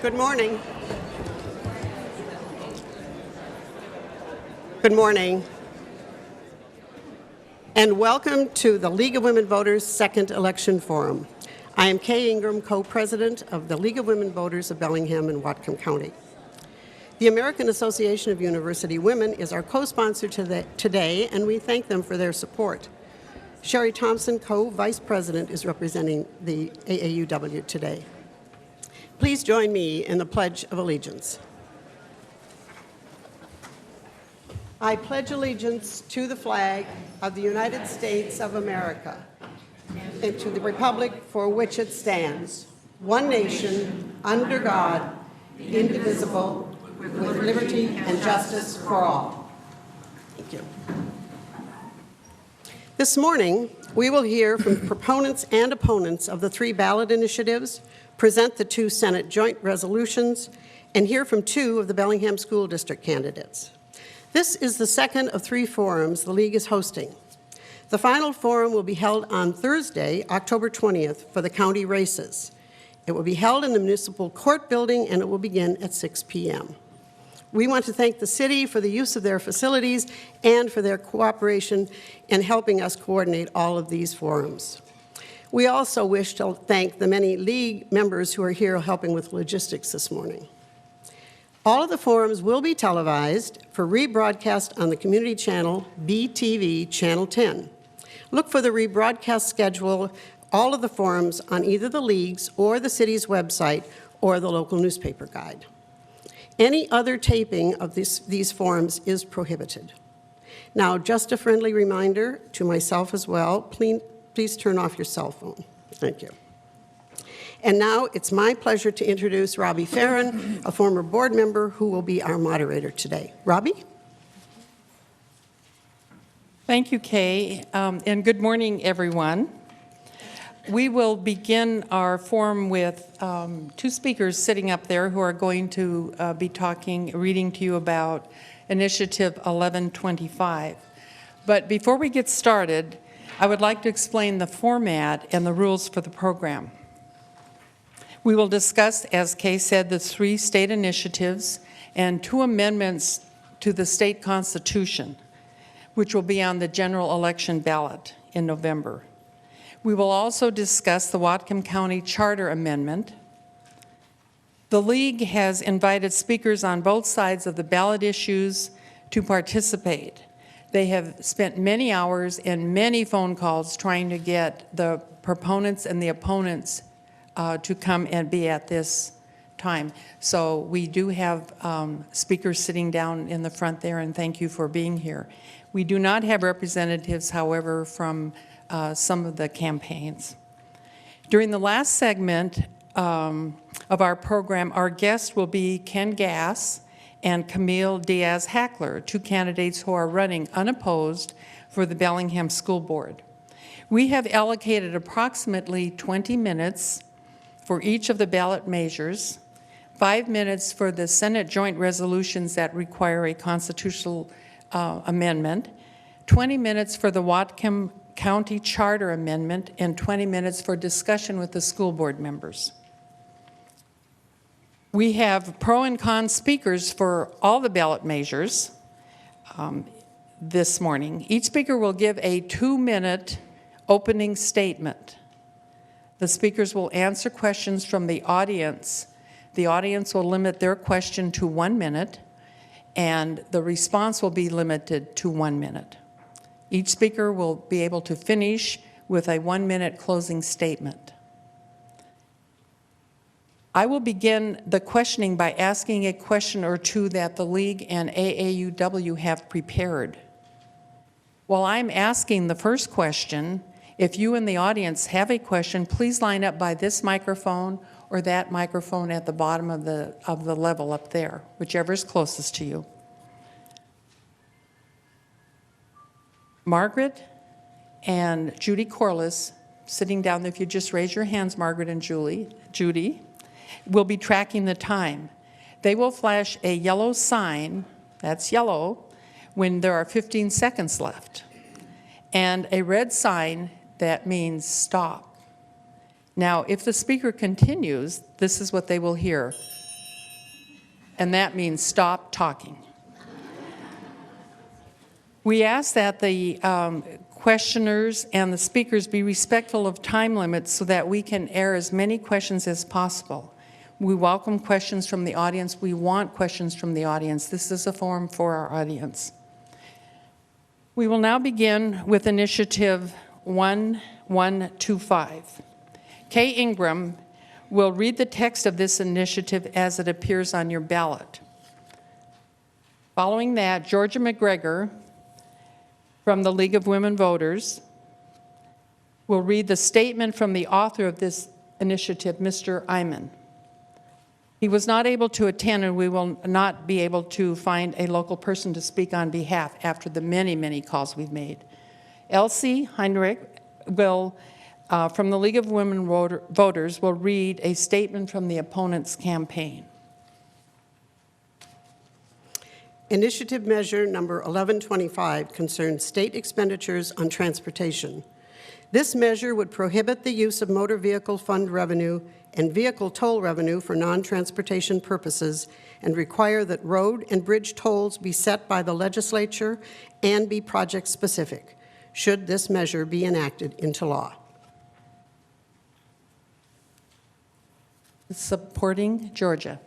Good morning. Good morning. And welcome to the League of Women Voters Second Election Forum. I am Kay Ingram, co-president of the League of Women Voters of Bellingham and Whatcom County. The American Association of University Women is our co-sponsor today, and we thank them for their support. Sherry Thompson, co-vice president, is representing the AAUW today. Please join me in the Pledge of Allegiance. I pledge allegiance to the flag of the United States of America and to the republic for which it stands, one nation, under God, indivisible, with liberty and justice for all. Thank you. This morning, we will hear from proponents and opponents of the 3 ballot initiatives, present the 2 Senate joint resolutions, and hear from 2 of the Bellingham School District candidates. This is the second of 3 forums the League is hosting. The final forum will be held on Thursday, October 20th, for the county races. It will be held in the Municipal Court Building, and it will begin at 6 p.m. We want to thank the city for the use of their facilities and for their cooperation in helping us coordinate all of these forums. We also wish to thank the many League members who are here helping with logistics this morning. All of the forums will be televised for rebroadcast on the community channel BTV Channel 10. Look for the rebroadcast schedule, all of the forums on either the League's or the city's website or the local newspaper guide. Any other taping of these forums is prohibited. Now, just a friendly reminder to myself as well, please turn off your cell phone. Thank you. And now it's my pleasure to introduce Robbie Farron, a former board member who will be our moderator today. Robbie? Thank you, Kay, and good morning, everyone. We will begin our forum with 2 speakers sitting up there who are going to be reading to you about Initiative 1125. But before we get started, I would like to explain the format and the rules for the program. We will discuss, as Kay said, the 3 state initiatives and 2 amendments to the state constitution, which will be on the general election ballot in November. We will also discuss the Whatcom County Charter Amendment. The League has invited speakers on both sides of the ballot issues to participate. They have spent many hours and many phone calls trying to get the proponents and the opponents to come and be at this time. So we do have speakers sitting down in the front there, and thank you for being here. We do not have representatives, however, from some of the campaigns. During the last segment of our program, our guest will be Ken Gass and Camille Diaz-Hackler, 2 candidates who are running unopposed for the Bellingham School Board. We have allocated approximately 20 minutes for each of the ballot measures, 5 minutes for the Senate joint resolutions that require a constitutional amendment, 20 minutes for the Whatcom County Charter Amendment, and 20 minutes for discussion with the school board members. We have pro and con speakers for all the ballot measures this morning. Each speaker will give a 2-minute opening statement. The speakers will answer questions from the audience. The audience will limit their question to 1 minute, and the response will be limited to 1 minute. Each speaker will be able to finish with a 1-minute closing statement. I will begin the questioning by asking a question or 2 that the League and AAUW have prepared. While I'm asking the first question, if you in the audience have a question, please line up by this microphone or that microphone at the bottom of the level up there, whichever is closest to you. Margaret and Judy Corliss, sitting down there, if you just raise your hands, Margaret and Judy, will be tracking the time. They will flash a yellow sign, that's yellow, when there are 15 seconds left, and a red sign that means stop. Now, if the speaker continues, this is what they will hear. and that means stop talking. We ask that the questioners and the speakers be respectful of time limits so that we can air as many questions as possible. We welcome questions from the audience. We want questions from the audience. This is a forum for our audience. We will now begin with Initiative 1125. Kay Ingram will read the text of this initiative as it appears on your ballot. Following that, Georgia McGregor from the League of Women Voters will read the statement from the author of this initiative, Mr. Iman. He was not able to attend, and we will not be able to find a local person to speak on behalf after the many, many calls we've made. Elsie Heinrich will, from the League of Women Voters, will read a statement from the opponent's campaign. Initiative measure number 1125 concerns state expenditures on transportation. This measure would prohibit the use of motor vehicle fund revenue and vehicle toll revenue for non-transportation purposes and require that road and bridge tolls be set by the legislature and be project-specific, should this measure be enacted into law. Supporting Georgia.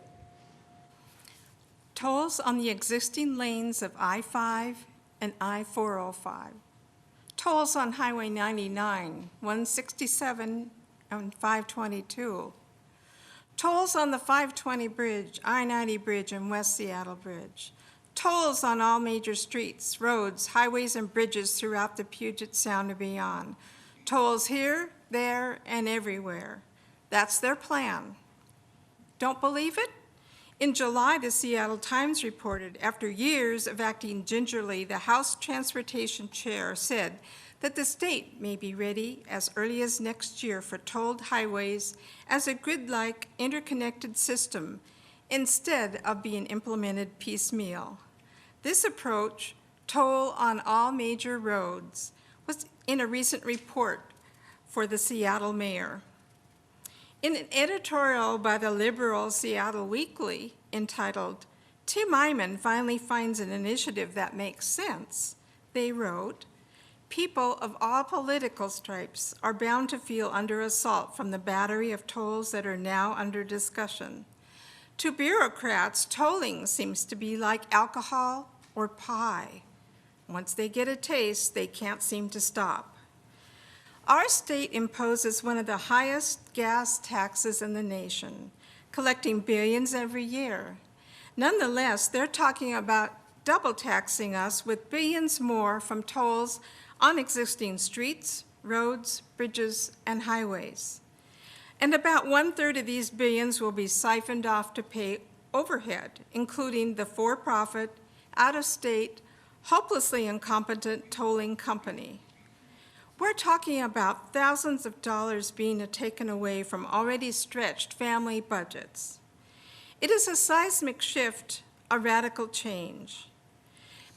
Tolls on the existing lanes of I-5 and I-405. Tolls on Highway 99, 167, and 522. Tolls on the 520 bridge, I-90 bridge, and West Seattle Bridge. Tolls on all major streets, roads, highways, and bridges throughout the Puget Sound and beyond. Tolls here, there, and everywhere. That's their plan. Don't believe it? In July, the Seattle Times reported, after years of acting gingerly, the House Transportation Chair said that the state may be ready as early as next year for tolled highways as a grid-like interconnected system instead of being implemented piecemeal. This approach, toll on all major roads, was in a recent report for the Seattle mayor. In an editorial by the liberal Seattle Weekly entitled, "Tim Iman Finally Finds an Initiative That Makes Sense," they wrote, "People of all political stripes are bound to feel under assault from the battery of tolls that are now under discussion. To bureaucrats, tolling seems to be like alcohol or pie. Once they get a taste, they can't seem to stop. Our state imposes one of the highest gas taxes in the nation, collecting billions every year. Nonetheless, they're talking about double taxing us with billions more from tolls on existing streets, roads, bridges, and highways. And about 1/3 of these billions will be siphoned off to pay overhead, including the for-profit, out-of-state, hopelessly incompetent tolling company. We're talking about thousands of dollars being taken away from already stretched family budgets. It is a seismic shift, a radical change.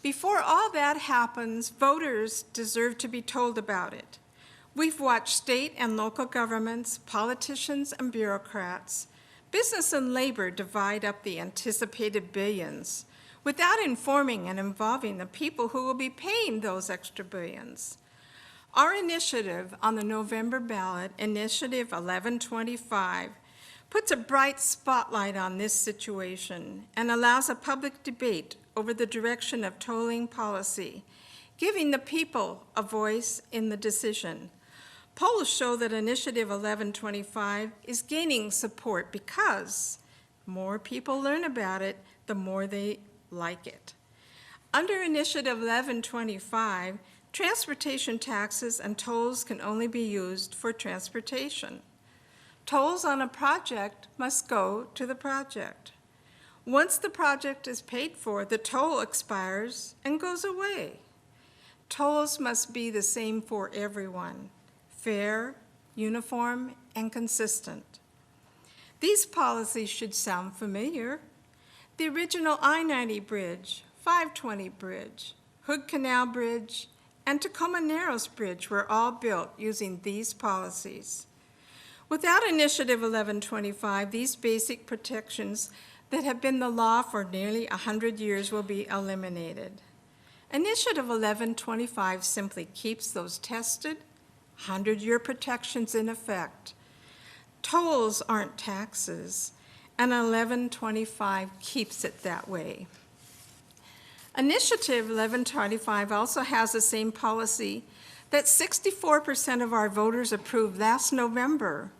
Before all that happens, voters deserve to be told about it. We've watched state and local governments, politicians and bureaucrats, business and labor divide up the anticipated billions without informing and involving the people who will be paying those extra billions. Our initiative on the November ballot, Initiative 1125, puts a bright spotlight on this situation and allows a public debate over the direction of tolling policy, giving the people a voice in the decision. Polls show that Initiative 1125 is gaining support because more people learn about it, the more they like it. Under Initiative 1125, transportation taxes and tolls can only be used for transportation. Tolls on a project must go to the project. Once the project is paid for, the toll expires and goes away. Tolls must be the same for everyone, fair, uniform, and consistent. These policies should sound familiar. The original I-90 bridge, 520 bridge, Hood Canal Bridge, and Tacoma Narrows Bridge were all built using these policies. Without Initiative 1125, these basic protections that have been the law for nearly 100 years will be eliminated. Initiative 1125 simply keeps those tested, 100-year protections in effect. Tolls aren't taxes, and 1125 keeps it that way. Initiative 1125 also has the same policy that 64% of our voters approved last November,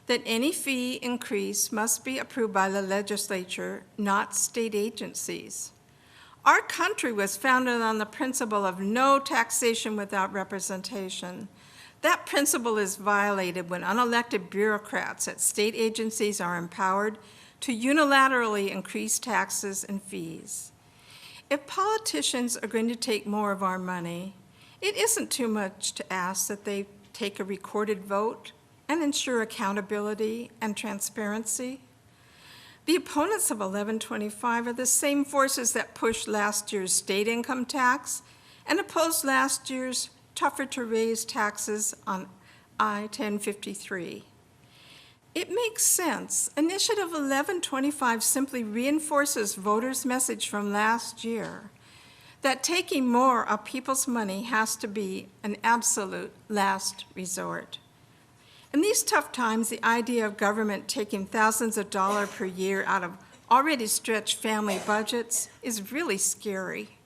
that any fee increase must be approved by the legislature, not state agencies. Our country was founded on the principle of no taxation without representation. That principle is violated when unelected bureaucrats at state agencies are empowered to unilaterally increase taxes and fees. If politicians are going to take more of our money, it isn't too much to ask that they take a recorded vote and ensure accountability and transparency. The opponents of 1125 are the same forces that pushed last year's state income tax and opposed last year's tougher-to-raise taxes on I-1053. It makes sense. Initiative 1125 simply reinforces voters' message from last year that taking more of people's money has to be an absolute last resort. In these tough times, the idea of government taking thousands of dollars per year out of already stretched family budgets is really scary.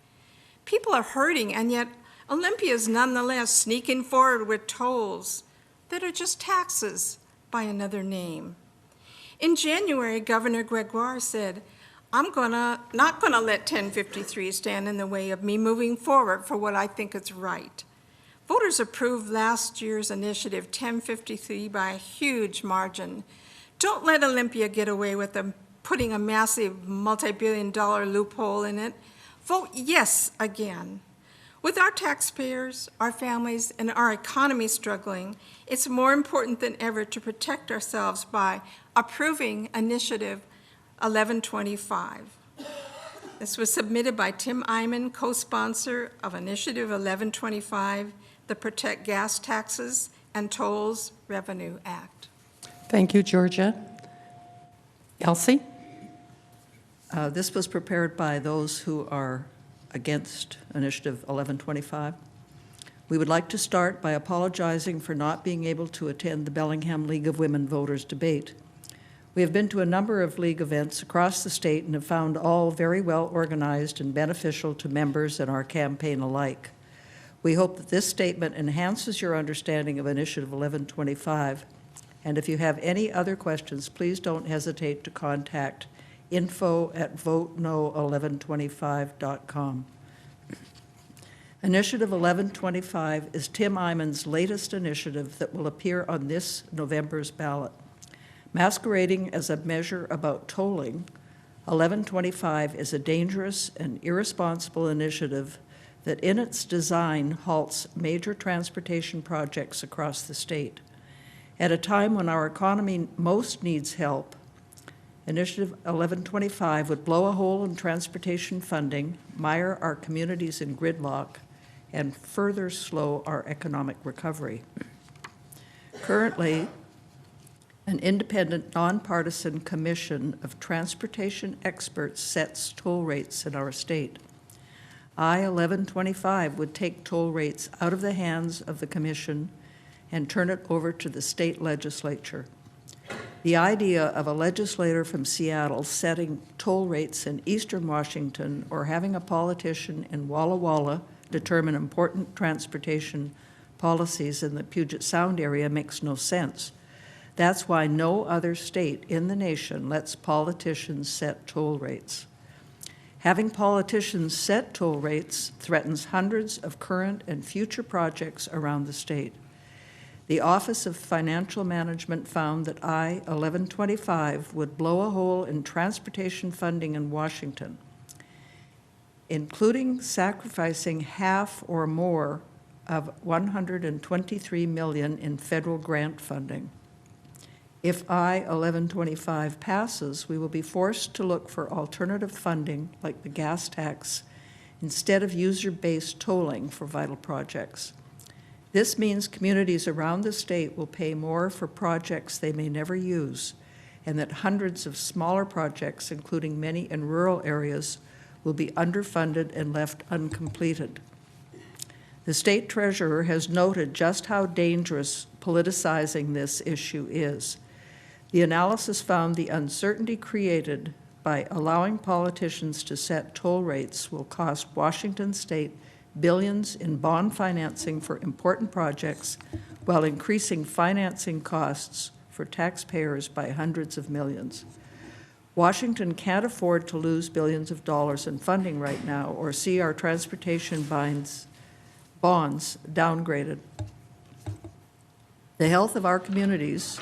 People are hurting, and yet Olympia is nonetheless sneaking forward with tolls that are just taxes by another name. In January, Governor Gregoire said, not gonna let 1053 stand in the way of me moving forward for what I think is right. Voters approved last year's initiative 1053 by a huge margin. Don't let Olympia get away with putting a massive multi-billion-dollar loophole in it. Vote yes again. With our taxpayers, our families, and our economy struggling, it's more important than ever to protect ourselves by approving Initiative 1125. This was submitted by Tim Eyman, co-sponsor of Initiative 1125, the Protect Gas Taxes and Tolls Revenue Act. Thank you, Georgia. Elsie? This was prepared by those who are against Initiative 1125. We would like to start by apologizing for not being able to attend the Bellingham League of Women Voters debate. We have been to a number of league events across the state and have found all very well organized and beneficial to members and our campaign alike. We hope that this statement enhances your understanding of Initiative 1125, and if you have any other questions, please don't hesitate to contact info@voteno1125.com. Initiative 1125 is Tim Eyman's latest initiative that will appear on this November's ballot. Masquerading as a measure about tolling, 1125 is a dangerous and irresponsible initiative that in its design halts major transportation projects across the state. At a time when our economy most needs help, Initiative 1125 would blow a hole in transportation funding, mire our communities in gridlock, and further slow our economic recovery. Currently, an independent, nonpartisan commission of transportation experts sets toll rates in our state. I-1125 would take toll rates out of the hands of the commission and turn it over to the state legislature. The idea of a legislator from Seattle setting toll rates in eastern Washington or having a politician in Walla Walla determine important transportation policies in the Puget Sound area makes no sense. That's why no other state in the nation lets politicians set toll rates. Having politicians set toll rates threatens hundreds of current and future projects around the state. The Office of Financial Management found that I-1125 would blow a hole in transportation funding in Washington, including sacrificing half or more of $123 million in federal grant funding. If I-1125 passes, we will be forced to look for alternative funding like the gas tax instead of user-based tolling for vital projects. This means communities around the state will pay more for projects they may never use, and that hundreds of smaller projects, including many in rural areas, will be underfunded and left uncompleted. The state treasurer has noted just how dangerous politicizing this issue is. The analysis found the uncertainty created by allowing politicians to set toll rates will cost Washington State billions in bond financing for important projects while increasing financing costs for taxpayers by hundreds of millions. Washington can't afford to lose billions of dollars in funding right now or see our transportation bonds downgraded. The health of our communities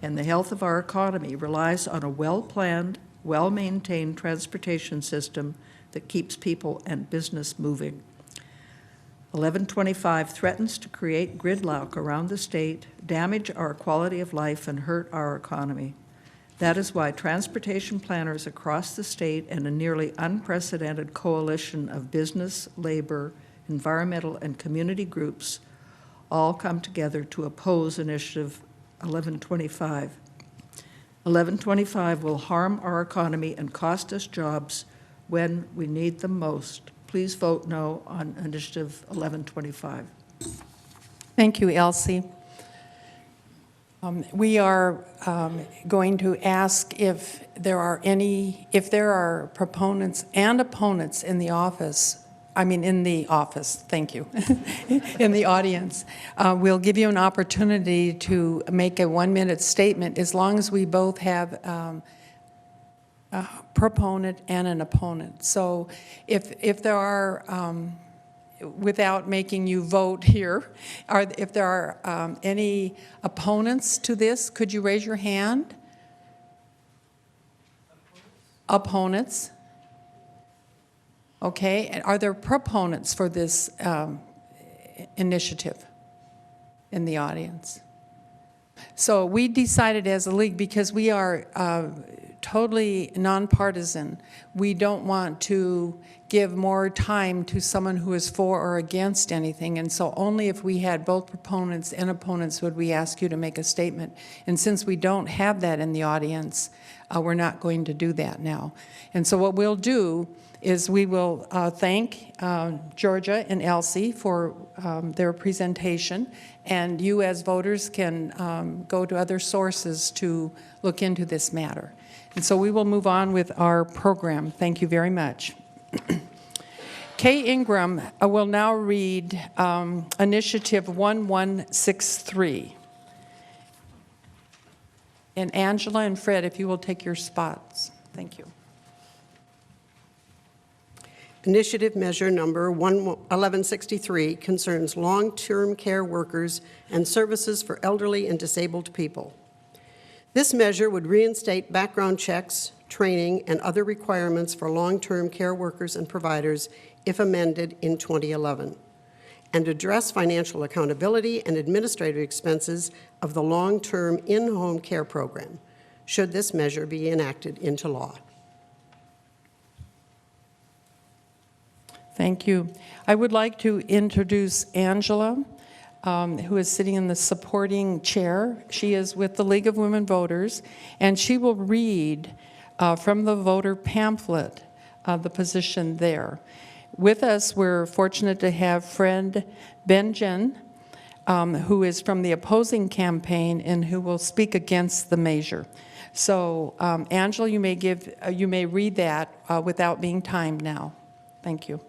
and the health of our economy relies on a well-planned, well-maintained transportation system that keeps people and business moving. 1125 threatens to create gridlock around the state, damage our quality of life, and hurt our economy. That is why transportation planners across the state and a nearly unprecedented coalition of business, labor, environmental, and community groups all come together to oppose Initiative 1125. 1125 will harm our economy and cost us jobs when we need them most. Please vote no on Initiative 1125. Thank you, Elsie. We are going to ask if there are proponents and opponents in the office. Thank you, in the audience. We'll give you an opportunity to make a 1-minute statement as long as we both have a proponent and an opponent. So if there are, without making you vote here, if there are any opponents to this, could you raise your hand? Opponents? Okay, and are there proponents for this initiative in the audience? So we decided as a league, because we are totally nonpartisan, we don't want to give more time to someone who is for or against anything, and so only if we had both proponents and opponents would we ask you to make a statement. And since we don't have that in the audience, we're not going to do that now. And so what we'll do is we will thank Georgia and Elsie for their presentation, and you as voters can go to other sources to look into this matter. And so we will move on with our program. Thank you very much. Kay Ingram will now read Initiative 1163. And Angela and Fred, if you will take your spots. Thank you. Initiative Measure Number 1163 concerns long-term care workers and services for elderly and disabled people. This measure would reinstate background checks, training, and other requirements for long-term care workers and providers if amended in 2011, and address financial accountability and administrative expenses of the long-term in-home care program, should this measure be enacted into law. Thank you. I would like to introduce Angela, who is sitting in the supporting chair. She is with the League of Women Voters, and she will read from the voter pamphlet the position there. With us, we're fortunate to have Fred Benjen, who is from the opposing campaign and who will speak against the measure. So, Angela, you may read that without being timed now. Thank you.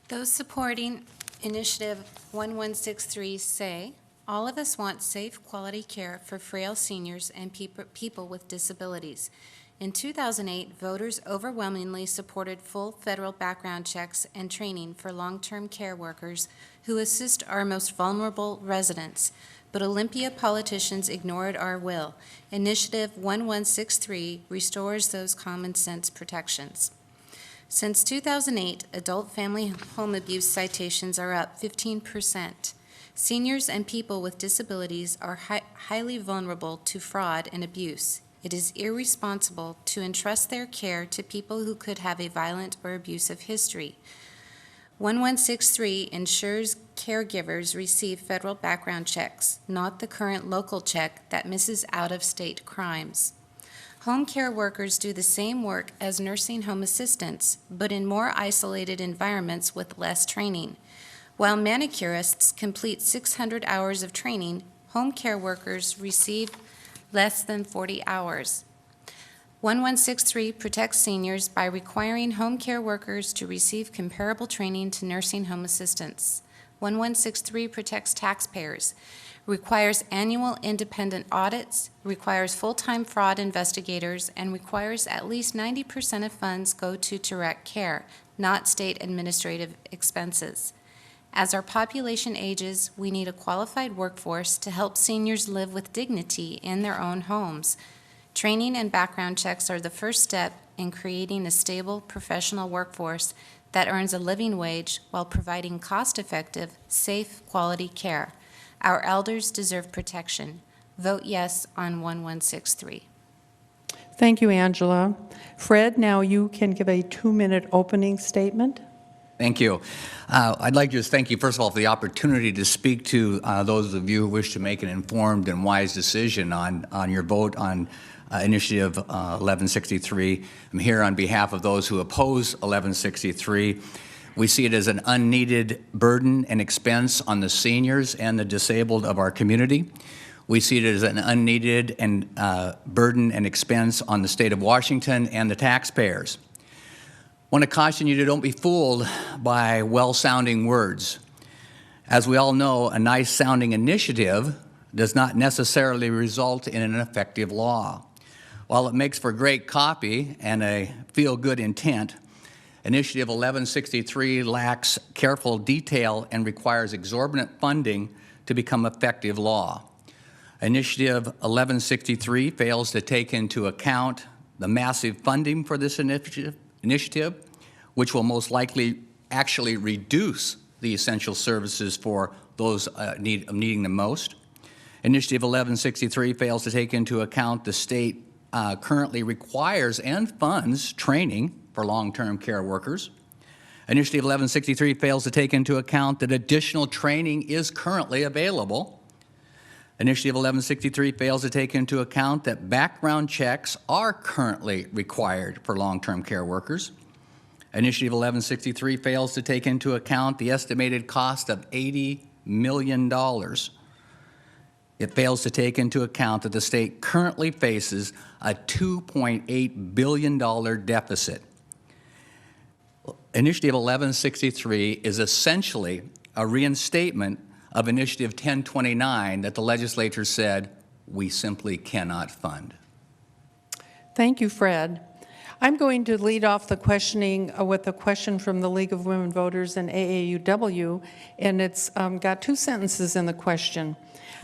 Those supporting Initiative 1163 say, all of us want safe, quality care for frail seniors and people with disabilities. In 2008, voters overwhelmingly supported full federal background checks and training for long-term care workers who assist our most vulnerable residents. But Olympia politicians ignored our will. Initiative 1163 restores those common sense protections. Since 2008, adult family home abuse citations are up 15%. Seniors and people with disabilities are highly vulnerable to fraud and abuse. It is irresponsible to entrust their care to people who could have a violent or abusive history. 1163 ensures caregivers receive federal background checks, not the current local check that misses out-of-state crimes. Home care workers do the same work as nursing home assistants, but in more isolated environments with less training. While manicurists complete 600 hours of training, home care workers receive less than 40 hours. 1163 protects seniors by requiring home care workers to receive comparable training to nursing home assistants. 1163 protects taxpayers, requires annual independent audits, requires full-time fraud investigators, and requires at least 90% of funds go to direct care, not state administrative expenses. As our population ages, we need a qualified workforce to help seniors live with dignity in their own homes. Training and background checks are the first step in creating a stable professional workforce that earns a living wage while providing cost-effective, safe, quality care. Our elders deserve protection. Vote yes on 1163. Thank you, Angela. Fred, now you can give a 2-minute opening statement. Thank you. I'd like to just thank you, first of all, for the opportunity to speak to those of you who wish to make an informed and wise decision on your vote on Initiative 1163. I'm here on behalf of those who oppose 1163. We see it as an unneeded burden and expense on the seniors and the disabled of our community. We see it as an unneeded and burden and expense on the state of Washington and the taxpayers. I want to caution you to don't be fooled by well-sounding words. As we all know, a nice-sounding initiative does not necessarily result in an effective law. While it makes for great copy and a feel-good intent, Initiative 1163 lacks careful detail and requires exorbitant funding to become effective law. Initiative 1163 fails to take into account the massive funding for this initiative, which will most likely actually reduce the essential services for those needing them most. Initiative 1163 fails to take into account the state currently requires and funds training for long-term care workers. Initiative 1163 fails to take into account that additional training is currently available. Initiative 1163 fails to take into account that background checks are currently required for long-term care workers. Initiative 1163 fails to take into account the estimated cost of $80 million. It fails to take into account that the state currently faces a $2.8 billion deficit. Initiative 1163 is essentially a reinstatement of Initiative 1029 that the legislature said we simply cannot fund. Thank you, Fred. I'm going to lead off the questioning with a question from the League of Women Voters and AAUW, and it's got 2 sentences in the question.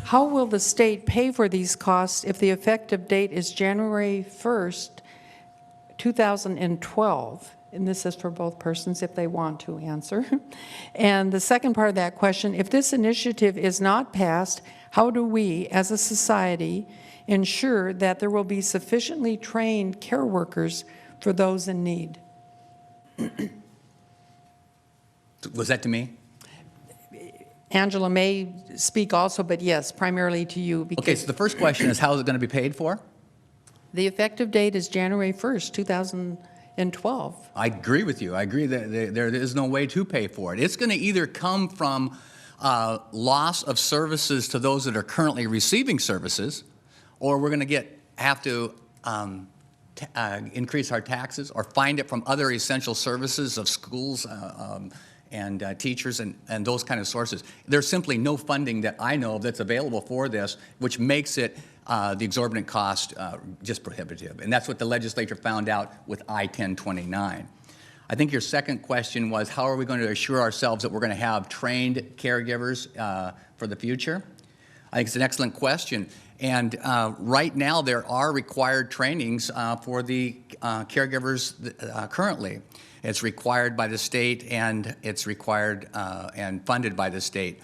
How will the state pay for these costs if the effective date is January 1st, 2012? And this is for both persons if they want to answer. And the second part of that question, if this initiative is not passed, how do we, as a society, ensure that there will be sufficiently trained care workers for those in need? Was that to me? Angela may speak also, but yes, primarily to you. Because Okay, so the first question is, how is it going to be paid for? the effective date is January 1st, 2012. I agree with you. I agree that there is no way to pay for it. It's going to either come from loss of services to those that are currently receiving services, or we're going to have to increase our taxes or find it from other essential services of schools and teachers and those kind of sources. There's simply no funding that I know of that's available for this, which makes it the exorbitant cost just prohibitive. And that's what the legislature found out with I-1029. I think your second question was, how are we going to assure ourselves that we're going to have trained caregivers for the future? I think it's an excellent question. And right now, there are required trainings for the caregivers currently. It's required by the state, and it's required and funded by the state.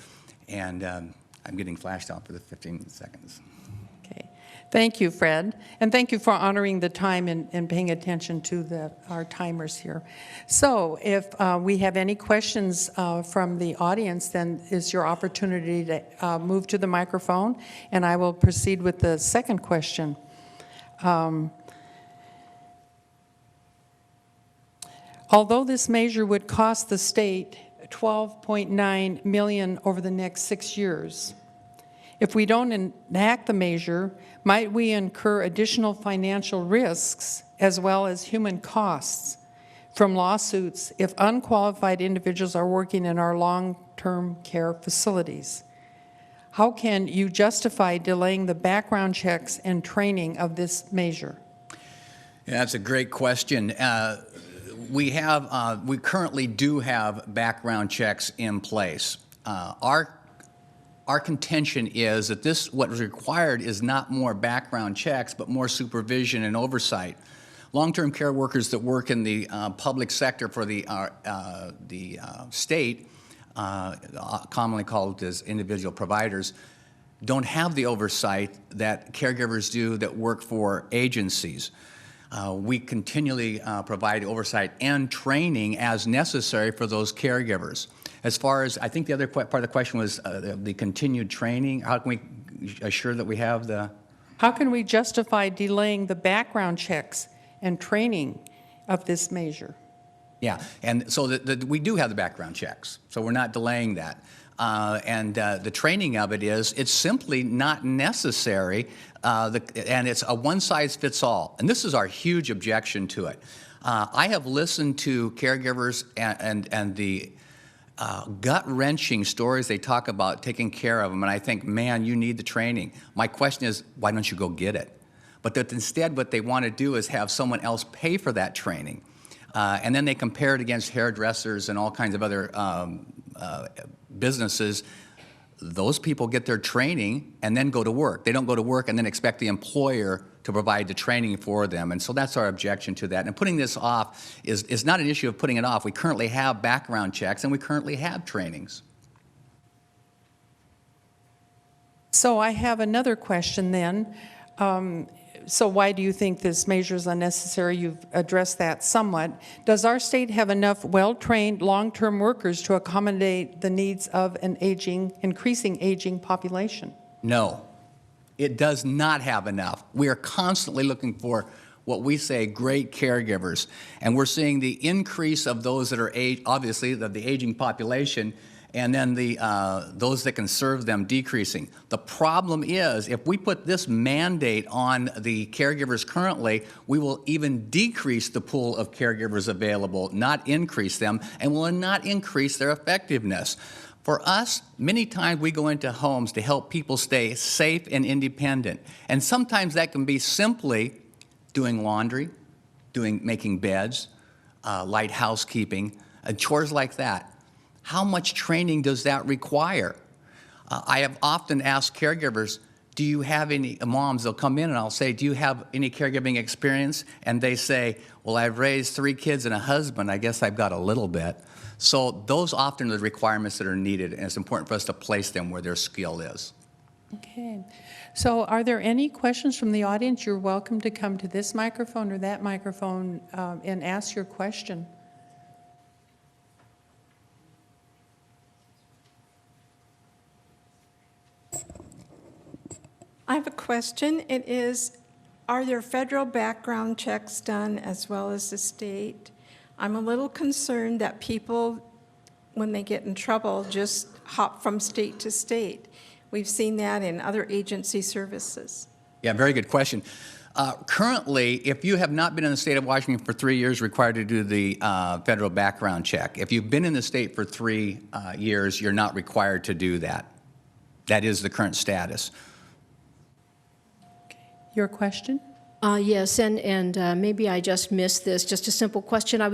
And I'm getting flashed out for the 15 seconds. Okay. Thank you, Fred, and thank you for honoring the time and paying attention to our timers here. So if we have any questions from the audience, then is your opportunity to move to the microphone, and I will proceed with the second question. Although this measure would cost the state $12.9 million over the next 6 years, if we don't enact the measure, might we incur additional financial risks as well as human costs from lawsuits if unqualified individuals are working in our long-term care facilities? How can you justify delaying the background checks and training of this measure? Yeah, that's a great question. We currently do have background checks in place. Our contention is that what is required is not more background checks, but more supervision and oversight. Long-term care workers that work in the public sector for the state, commonly called as individual providers, don't have the oversight that caregivers do that work for agencies. We continually provide oversight and training as necessary for those caregivers. As far as, I think the other part of the question was the continued training. How can we assure that we have the... How can we justify delaying the background checks and training of this measure? Yeah, and so we do have the background checks, so we're not delaying that. The training of it's simply not necessary, and it's a one-size-fits-all. And this is our huge objection to it. I have listened to caregivers and the gut-wrenching stories they talk about taking care of them, and I think, man, you need the training. My question is, why don't you go get it? But that instead what they want to do is have someone else pay for that training. And then they compare it against hairdressers and all kinds of other businesses. Those people get their training and then go to work. They don't go to work and then expect the employer to provide the training for them. And so that's our objection to that. And putting this off is not an issue of putting it off. We currently have background checks and we currently have trainings. So I have another question then. So why do you think this measure is unnecessary? You've addressed that somewhat. Does our state have enough well-trained long-term workers to accommodate the needs of an increasing aging population? No, it does not have enough. We are constantly looking for what we say great caregivers, and we're seeing the increase of those that are obviously of the aging population, and then those that can serve them decreasing. The problem is, if we put this mandate on the caregivers currently, we will even decrease the pool of caregivers available, not increase them, and will not increase their effectiveness. For us, many times we go into homes to help people stay safe and independent, and sometimes that can be simply doing laundry, making beds, light housekeeping, chores like that. How much training does that require? I have often asked caregivers, do you have any, moms, they'll come in and I'll say, do you have any caregiving experience? And they say, well, I've raised 3 kids and a husband, I guess I've got a little bit. So those often are the requirements that are needed, and it's important for us to place them where their skill is. Okay. So are there any questions from the audience? You're welcome to come to this microphone or that microphone and ask your question. I have a question. It is, are there federal background checks done as well as the state? I'm a little concerned that people, when they get in trouble, just hop from state to state. We've seen that in other agency services. Yeah, very good question. Currently, if you have not been in the state of Washington for 3 years, you're required to do the federal background check. If you've been in the state for 3 years, you're not required to do that. That is the current status. Your question? Yes, and maybe I just missed this. Just a simple question. I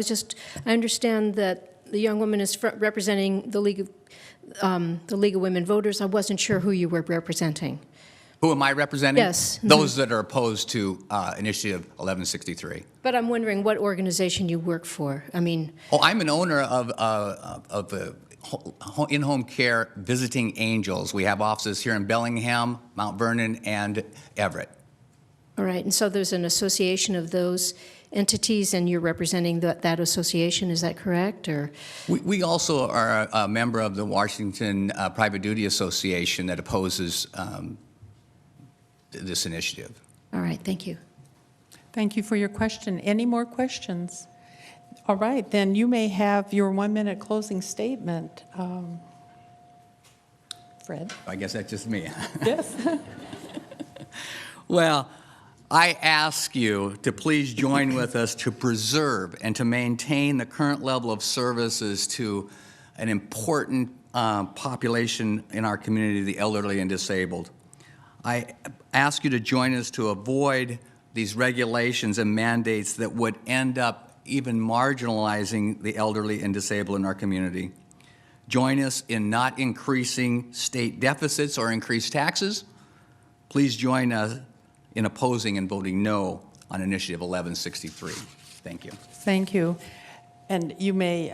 understand that the young woman is representing the League of Women Voters. I wasn't sure who you were representing. Who am I representing? Yes. Those that are opposed to Initiative 1163. But I'm wondering what organization you work for. I mean... Oh, I'm an owner of in-home care Visiting Angels. We have offices here in Bellingham, Mount Vernon, and Everett. All right, and so there's an association of those entities, and you're representing that association, is that correct, or? We also are a member of the Washington Private Duty Association that opposes this initiative. All right, thank you. Thank you for your question. Any more questions? All right, then you may have your 1-minute closing statement. Fred? I guess that's just me. Yes. Well, I ask you to please join with us to preserve and to maintain the current level of services to an important population in our community, the elderly and disabled. I ask you to join us to avoid these regulations and mandates that would end up even marginalizing the elderly and disabled in our community. Join us in not increasing state deficits or increased taxes. Please join us in opposing and voting no on Initiative 1163. Thank you. Thank you. And you may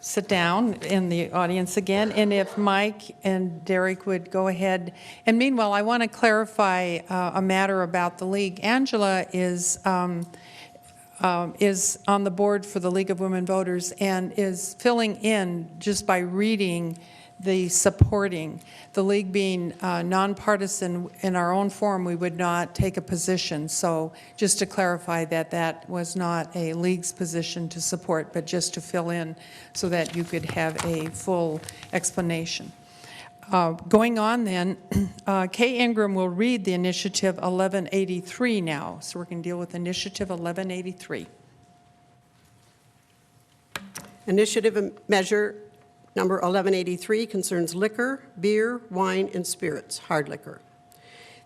sit down in the audience again, and if Mike and Derek would go ahead. And meanwhile, I want to clarify a matter about the League. Angela is on the board for the League of Women Voters and is filling in just by reading the supporting. The League being nonpartisan in our own form, we would not take a position. So just to clarify that that was not a League's position to support, but just to fill in so that you could have a full explanation. Going on then, Kay Ingram will read the Initiative 1183 now. So we're going to deal with Initiative 1183. Initiative measure number 1183 concerns liquor, beer, wine, and spirits, hard liquor.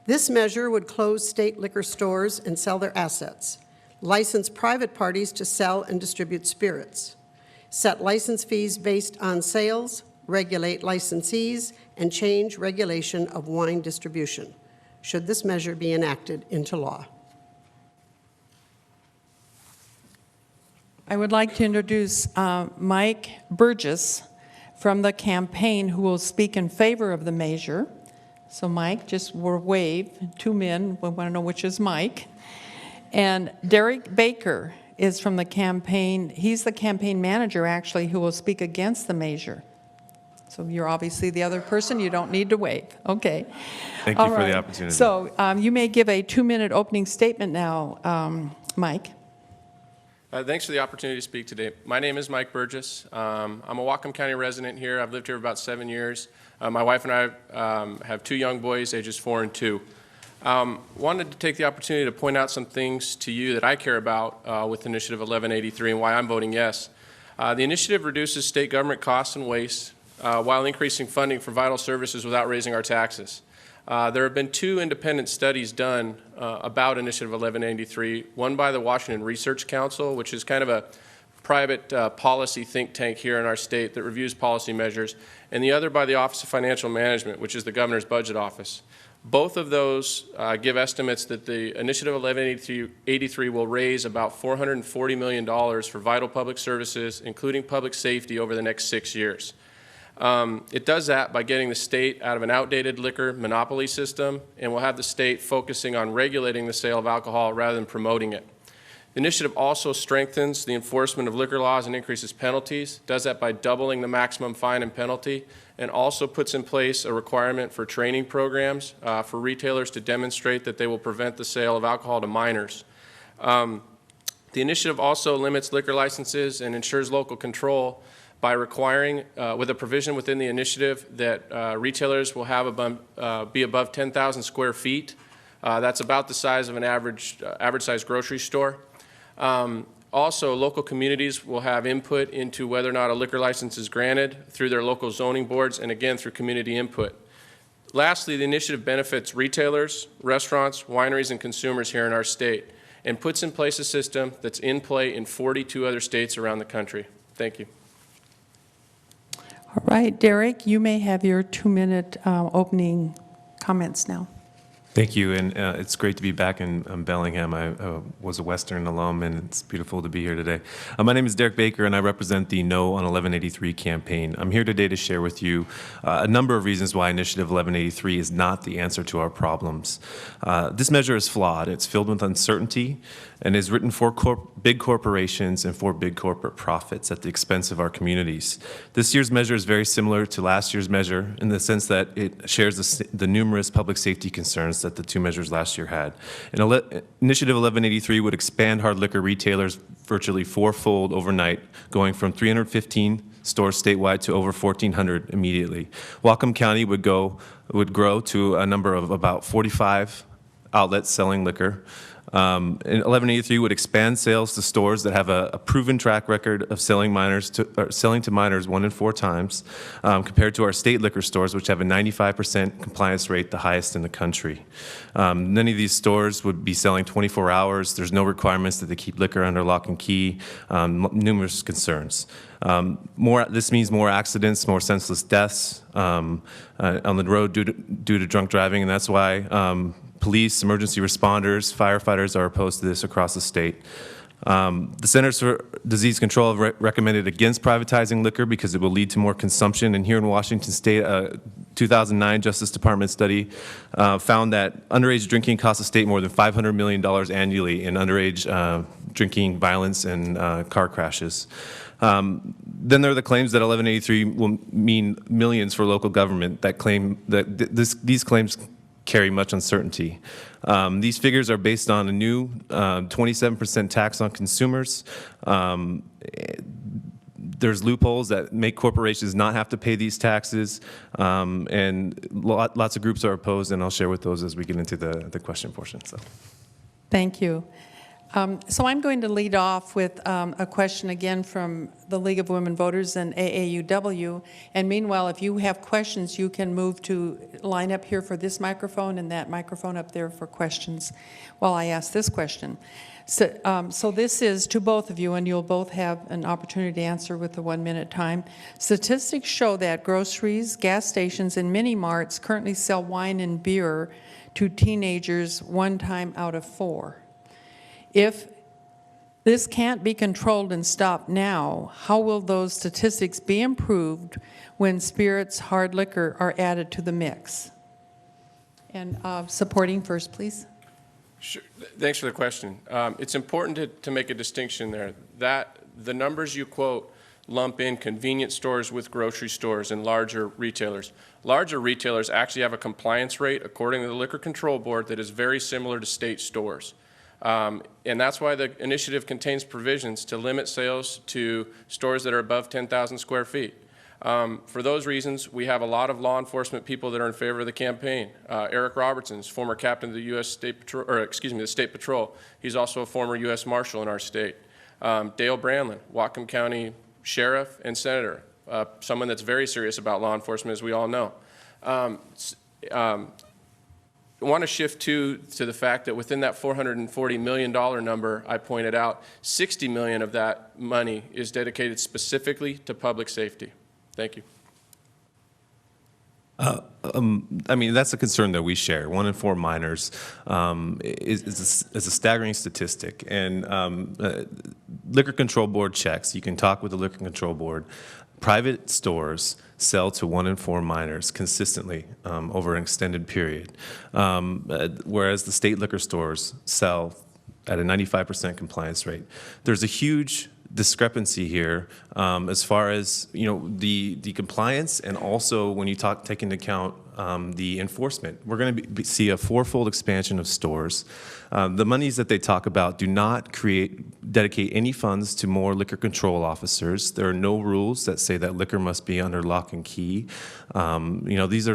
This measure would close state liquor stores and sell their assets, license private parties to sell and distribute spirits, set license fees based on sales, regulate licensees, and change regulation of wine distribution, should this measure be enacted into law. I would like to introduce Mike Burgess from the campaign who will speak in favor of the measure. So Mike, just we'll wave, 2 men, we want to know which is Mike. And Derek Baker is from the campaign, he's the campaign manager actually who will speak against the measure. So you're obviously the other person, you don't need to wave, okay. Thank you for the opportunity. So you may give a 2-minute opening statement now, Mike. Thanks for the opportunity to speak today. My name is Mike Burgess. I'm a Whatcom County resident here. I've lived here about 7 years. My wife and I have 2 young boys, ages 4 and 2. Wanted to take the opportunity to point out some things to you that I care about with Initiative 1183 and why I'm voting yes. The initiative reduces state government costs and waste while increasing funding for vital services without raising our taxes. There have been 2 independent studies done about Initiative 1183, one by the Washington Research Council, which is kind of a private policy think tank here in our state that reviews policy measures, and the other by the Office of Financial Management, which is the governor's budget office. Both of those give estimates that the Initiative 1183 will raise about $440 million for vital public services, including public safety, over the next 6 years. It does that by getting the state out of an outdated liquor monopoly system, and will have the state focusing on regulating the sale of alcohol rather than promoting it. The initiative also strengthens the enforcement of liquor laws and increases penalties, does that by doubling the maximum fine and penalty, and also puts in place a requirement for training programs for retailers to demonstrate that they will prevent the sale of alcohol to minors. The initiative also limits liquor licenses and ensures local control by requiring, with a provision within the initiative, that retailers will have be above 10,000 square feet. That's about the size of an average-sized grocery store. Also, local communities will have input into whether or not a liquor license is granted through their local zoning boards, and again through community input. Lastly, the initiative benefits retailers, restaurants, wineries, and consumers here in our state, and puts in place a system that's in play in 42 other states around the country. Thank you. All right, Derek, you may have your 2-minute opening comments now. Thank you, and it's great to be back in Bellingham. I was a Western alum, and it's beautiful to be here today. My name is Derek Baker, and I represent the No on 1183 campaign. I'm here today to share with you a number of reasons why Initiative 1183 is not the answer to our problems. This measure is flawed. It's filled with uncertainty and is written for big corporations and for big corporate profits at the expense of our communities. This year's measure is very similar to last year's measure in the sense that it shares the numerous public safety concerns that the two measures last year had. And Initiative 1183 would expand hard liquor retailers virtually fourfold overnight, going from 315 stores statewide to over 1,400 immediately. Whatcom County would grow to a number of about 45 outlets selling liquor. And 1183 would expand sales to stores that have a proven track record of selling to minors 1 in 4 times, compared to our state liquor stores, which have a 95% compliance rate, the highest in the country. Many of these stores would be selling 24 hours. There's no requirements that they keep liquor under lock and key. Numerous concerns. This means more accidents, more senseless deaths on the road due to drunk driving, and that's why police, emergency responders, firefighters are opposed to this across the state. The Centers for Disease Control have recommended against privatizing liquor because it will lead to more consumption. And here in Washington State, a 2009 Justice Department study found that underage drinking costs the state more than $500 million annually in underage drinking, violence, and car crashes. Then there are the claims that 1183 will mean millions for local government that claim that these claims carry much uncertainty. These figures are based on a new 27% tax on consumers. There's loopholes that make corporations not have to pay these taxes, and lots of groups are opposed, and I'll share with those as we get into the question portion. So, Thank you. So I'm going to lead off with a question again from the League of Women Voters and AAUW. And meanwhile, if you have questions, you can move to line up here for this microphone and that microphone up there for questions while I ask this question. So this is to both of you, and you'll both have an opportunity to answer with the 1 minute time. Statistics show that groceries, gas stations, and mini marts currently sell wine and beer to teenagers 1 time out of 4. If this can't be controlled and stopped now, how will those statistics be improved when spirits, hard liquor are added to the mix? And supporting first, please. Sure. Thanks for the question. It's important to make a distinction there. That the numbers you quote lump in convenience stores with grocery stores and larger retailers. Larger retailers actually have a compliance rate, according to the Liquor Control Board, that is very similar to state stores. And that's why the initiative contains provisions to limit sales to stores that are above 10,000 square feet. For those reasons, we have a lot of law enforcement people that are in favor of the campaign. Eric Robertson's former captain of the U.S. State Patrol, the State Patrol. He's also a former U.S. Marshal in our state. Dale Brandlin, Whatcom County Sheriff and Senator, someone that's very serious about law enforcement, as we all know. I want to shift to the fact that within that $440 million number I pointed out, $60 million of that money is dedicated specifically to public safety. Thank you. I mean, that's a concern that we share. 1 in 4 minors is a staggering statistic. And Liquor Control Board checks. You can talk with the Liquor Control Board. Private stores sell to 1 in 4 minors consistently over an extended period, whereas the state liquor stores sell at a 95% compliance rate. There's a huge discrepancy here as far as the compliance, and also when you take into account the enforcement. We're going to see a 4-fold expansion of stores. The monies that they talk about do not dedicate any funds to more liquor control officers. There are no rules that say that liquor must be under lock and key. These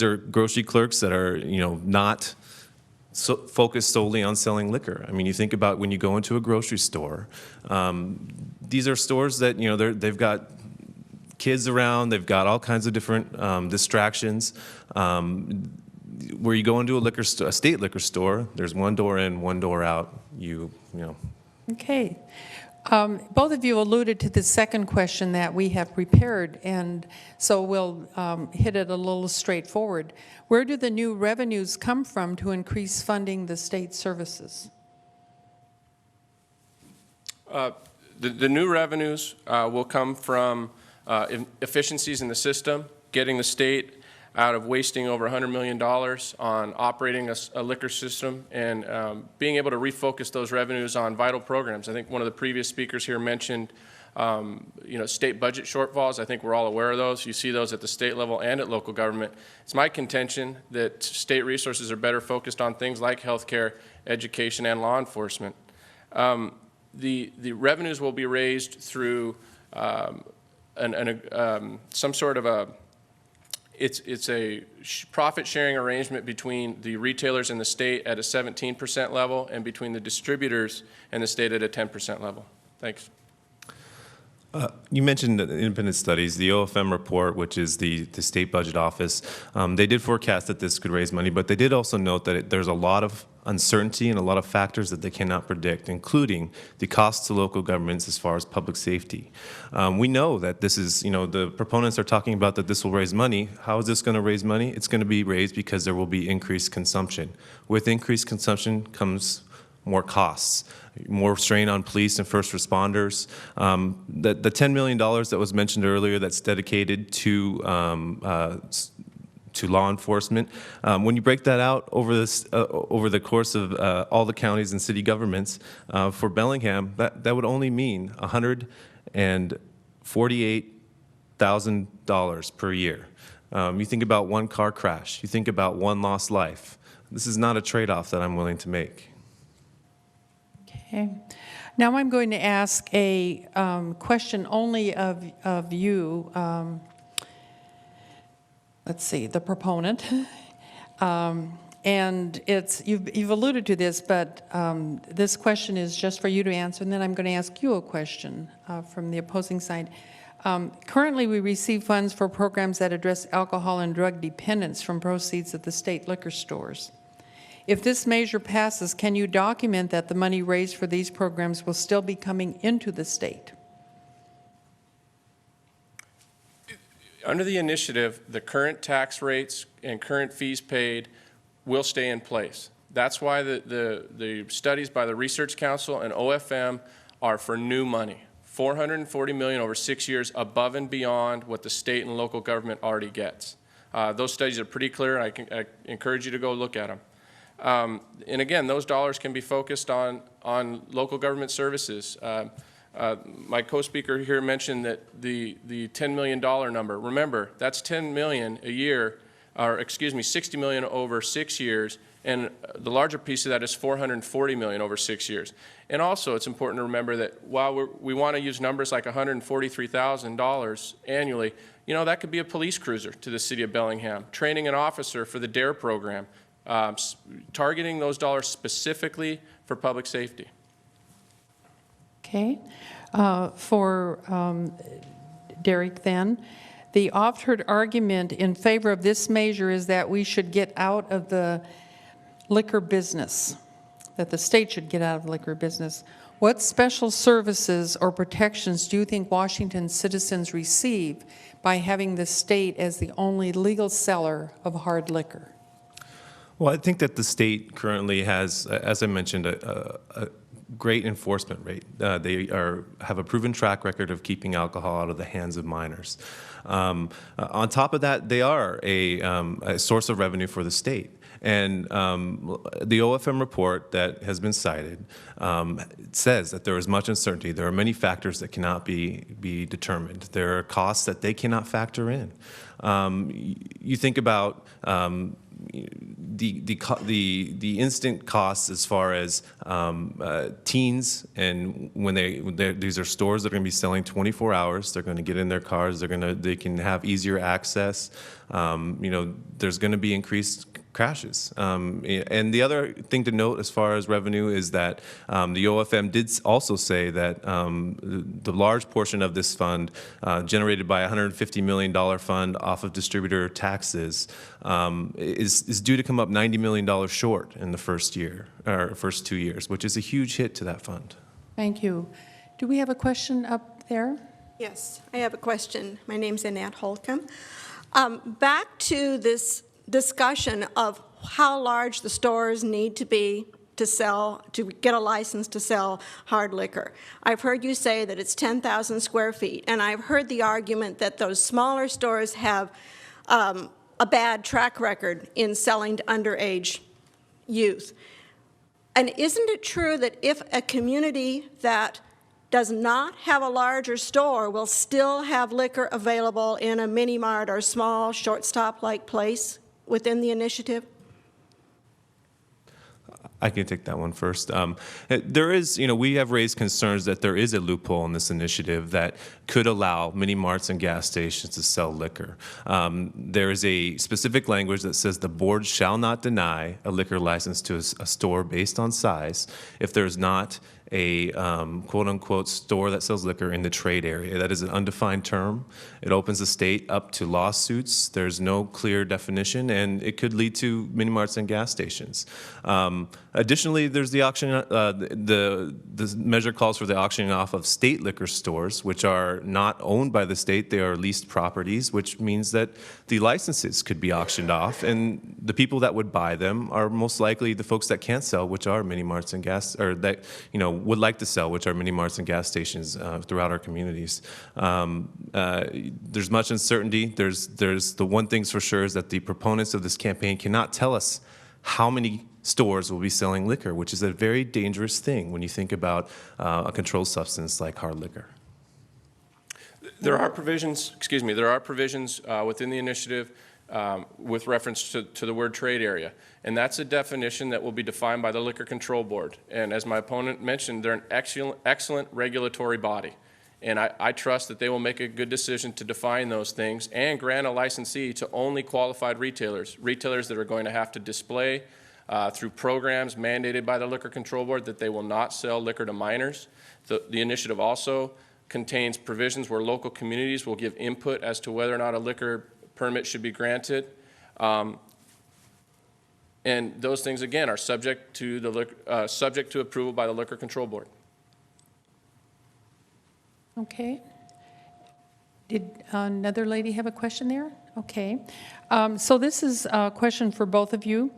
are grocery clerks that are not focused solely on selling liquor. I mean, you think about when you go into a grocery store. These are stores that they've got kids around. They've got all kinds of different distractions. Where you go into a state liquor store, there's one door in, one door out. Okay. Both of you alluded to the second question that we have prepared, and so we'll hit it a little straightforward. Where do the new revenues come from to increase funding the state services? The new revenues will come from efficiencies in the system, getting the state out of wasting over $100 million on operating a liquor system, and being able to refocus those revenues on vital programs. I think one of the previous speakers here mentioned state budget shortfalls. I think we're all aware of those. You see those at the state level and at local government. It's my contention that state resources are better focused on things like healthcare, education, and law enforcement. The revenues will be raised through some sort of it's a profit-sharing arrangement between the retailers and the state at a 17% level, and between the distributors and the state at a 10% level. Thanks. You mentioned independent studies. The OFM report, which is the state budget office, they did forecast that this could raise money, but they did also note that there's a lot of uncertainty and a lot of factors that they cannot predict, including the costs to local governments as far as public safety. We know that this is, the proponents are talking about that this will raise money. How is this going to raise money? It's going to be raised because there will be increased consumption. With increased consumption comes more costs, more strain on police and first responders. The $10 million that was mentioned earlier that's dedicated to law enforcement, when you break that out over the course of all the counties and city governments, for Bellingham, that would only mean $148,000 per year. You think about one car crash, you think about one lost life. This is not a trade-off that I'm willing to make. Okay. Now I'm going to ask a question only of you. Let's see, the proponent. And you've alluded to this, but this question is just for you to answer, and then I'm going to ask you a question from the opposing side. Currently, we receive funds for programs that address alcohol and drug dependence from proceeds of the state liquor stores. If this measure passes, can you document that the money raised for these programs will still be coming into the state? Under the initiative, the current tax rates and current fees paid will stay in place. That's why the studies by the Research Council and OFM are for new money. $440 million over 6 years, above and beyond what the state and local government already gets. Those studies are pretty clear, and I encourage you to go look at them. And again, those dollars can be focused on local government services. My co-speaker here mentioned that the $10 million number. Remember, that's $10 million a year, or excuse me, $60 million over 6 years, and the larger piece of that is $440 million over 6 years. And also, it's important to remember that while we want to use numbers like $143,000 annually, that could be a police cruiser to the city of Bellingham, training an officer for the DARE program, targeting those dollars specifically for public safety. Okay. For Derek then, the oft-heard argument in favor of this measure is that we should get out of the liquor business, that the state should get out of the liquor business. What special services or protections do you think Washington citizens receive by having the state as the only legal seller of hard liquor? Well, I think that the state currently has, as I mentioned, a great enforcement rate. They have a proven track record of keeping alcohol out of the hands of minors. On top of that, they are a source of revenue for the state. And the OFM report that has been cited says that there is much uncertainty. There are many factors that cannot be determined. There are costs that they cannot factor in. You think about the instant costs as far as teens, and when these are stores that are going to be selling 24 hours, they're going to get in their cars, they can have easier access. There's going to be increased crashes. And the other thing to note as far as revenue is that the OFM did also say that the large portion of this fund, generated by a $150 million fund off of distributor taxes, is due to come up $90 million short in the first 2 years, which is a huge hit to that fund. Thank you. Do we have a question up there? Yes, I have a question. My name's Annette Holcomb. Back to this discussion of how large the stores need to be to get a license to sell hard liquor. I've heard you say that it's 10,000 square feet, and I've heard the argument that those smaller stores have a bad track record in selling to underage youth. And isn't it true that if a community that does not have a larger store will still have liquor available in a mini mart or small short-stop-like place within the initiative? I can take that one first. There is, we have raised concerns that there is a loophole in this initiative that could allow mini marts and gas stations to sell liquor. There is a specific language that says the board shall not deny a liquor license to a store based on size if there's not a quote-unquote store that sells liquor in the trade area. That is an undefined term. It opens the state up to lawsuits. There's no clear definition, and it could lead to mini marts and gas stations. Additionally, there's the auction. The measure calls for the auctioning off of state liquor stores, which are not owned by the state. They are leased properties, which means that the licenses could be auctioned off, and the people that would buy them are most likely the folks that can't sell, which are mini marts and gas, or that would like to sell, which are mini marts and gas stations throughout our communities. There's much uncertainty. There's the one thing's for sure is that the proponents of this campaign cannot tell us how many stores will be selling liquor, which is a very dangerous thing when you think about a controlled substance like hard liquor. There are provisions, within the initiative with reference to the word trade area. And that's a definition that will be defined by the Liquor Control Board. And as my opponent mentioned, they're an excellent regulatory body. And I trust that they will make a good decision to define those things and grant a licensee to only qualified retailers that are going to have to display through programs mandated by the Liquor Control Board that they will not sell liquor to minors. The initiative also contains provisions where local communities will give input as to whether or not a liquor permit should be granted. And those things, again, are subject to approval by the Liquor Control Board. Okay. Did another lady have a question there? Okay. So this is a question for both of you.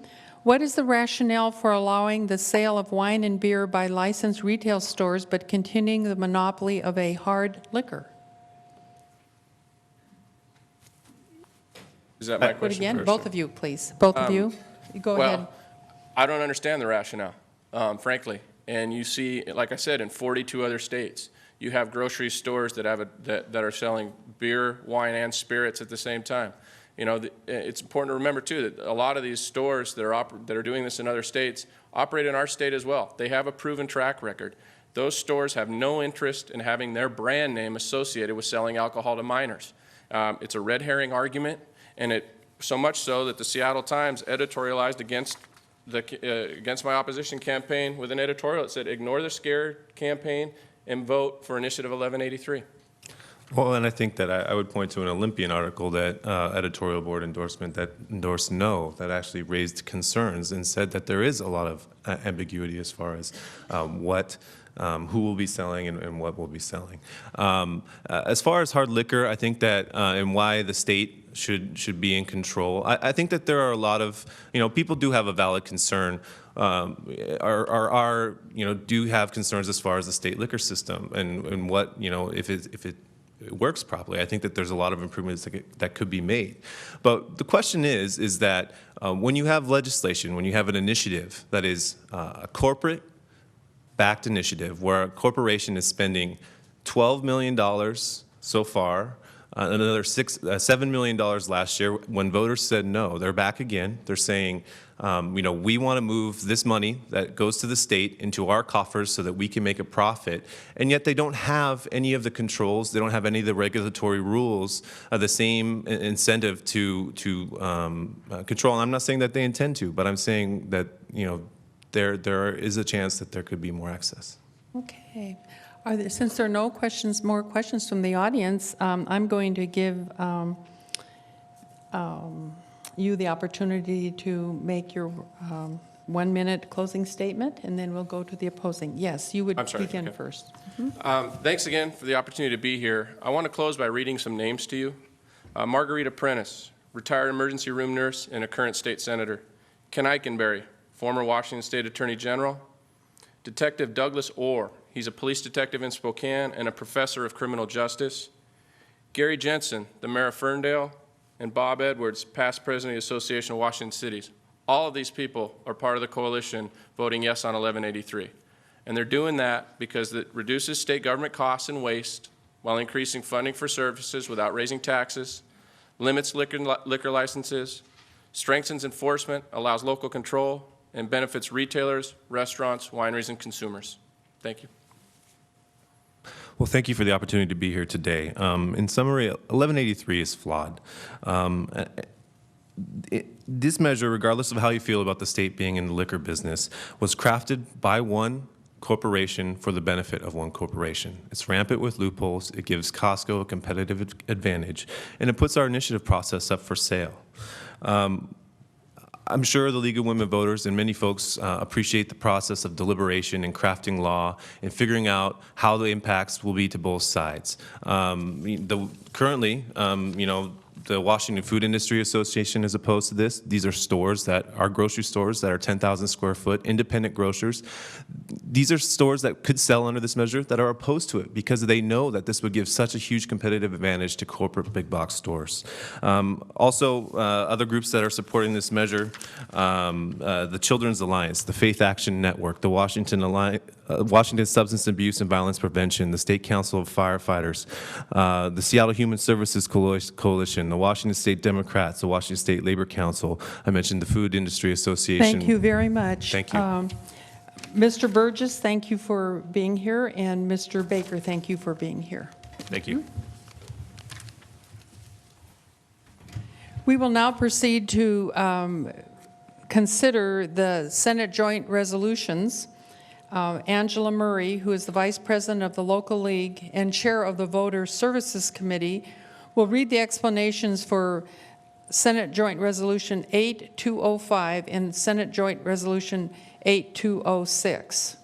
What is the rationale for allowing the sale of wine and beer by licensed retail stores but continuing the monopoly of a hard liquor? Is that my But question? again, both of you, please. Both of you. Go ahead. I don't understand the rationale, frankly. And you see, like I said, in 42 other states, you have grocery stores that are selling beer, wine, and spirits at the same time. It's important to remember too that a lot of these stores that are doing this in other states operate in our state as well. They have a proven track record. Those stores have no interest in having their brand name associated with selling alcohol to minors. It's a red herring argument, and so much so that the Seattle Times editorialized against my opposition campaign with an editorial that said, "Ignore the scare campaign and vote for Initiative 1183." Well, and I think that I would point to an Olympian article that editorial board endorsement that endorsed no, that actually raised concerns and said that there is a lot of ambiguity as far as who will be selling and what will be selling. As far as hard liquor, I think that and why the state should be in control. I think that there are a lot of people do have a valid concern. Do have concerns as far as the state liquor system and what if it works properly. I think that there's a lot of improvements that could be made. But the question is that when you have legislation, when you have an initiative that is a corporate-backed initiative where a corporation is spending $12 million so far, another $7 million last year, when voters said no, they're back again. They're saying, we want to move this money that goes to the state into our coffers so that we can make a profit. And yet they don't have any of the controls. They don't have any of the regulatory rules, the same incentive to control. And I'm not saying that they intend to, but I'm saying that, there is a chance that there could be more access. Okay. Since there are no more questions from the audience, I'm going to give you the opportunity to make your 1-minute closing statement, and then we'll go to the opposing. Yes, you would I'm sorry, begin okay. first. Thanks again for the opportunity to be here. I want to close by reading some names to you. Margarita Prentice, retired emergency room nurse and a current state senator. Ken Eikenberry, former Washington State Attorney General. Detective Douglas Orr, he's a police detective in Spokane and a professor of criminal justice. Gary Jensen, the mayor of Ferndale, and Bob Edwards, past president of the Association of Washington Cities. All of these people are part of the coalition voting yes on 1183. And they're doing that because it reduces state government costs and waste while increasing funding for services without raising taxes, limits liquor licenses, strengthens enforcement, allows local control, and benefits retailers, restaurants, wineries, and consumers. Thank you. Well, thank you for the opportunity to be here today. In summary, 1183 is flawed. This measure, regardless of how you feel about the state being in the liquor business, was crafted by one corporation for the benefit of one corporation. It's rampant with loopholes, it gives Costco a competitive advantage, and it puts our initiative process up for sale. I'm sure the League of Women Voters and many folks appreciate the process of deliberation and crafting law and figuring out how the impacts will be to both sides. Currently, the Washington Food Industry Association is opposed to this. These are stores that are grocery stores that are 10,000 square foot, independent grocers. These are stores that could sell under this measure that are opposed to it because they know that this would give such a huge competitive advantage to corporate big box stores. Also, other groups that are supporting this measure, the Children's Alliance, the Faith Action Network, the Washington Substance Abuse and Violence Prevention, the State Council of Firefighters, the Seattle Human Services Coalition, the Washington State Democrats, the Washington State Labor Council. I mentioned the Food Industry Association. Thank you very much. Thank you. Mr. Burgess, thank you for being here, and Mr. Baker, thank you for being here. Thank you. We will now proceed to consider the Senate joint resolutions. Angela Murray, who is the Vice President of the local league and Chair of the Voter Services Committee, will read the explanations for Senate Joint Resolution 8205 and Senate Joint Resolution 8206.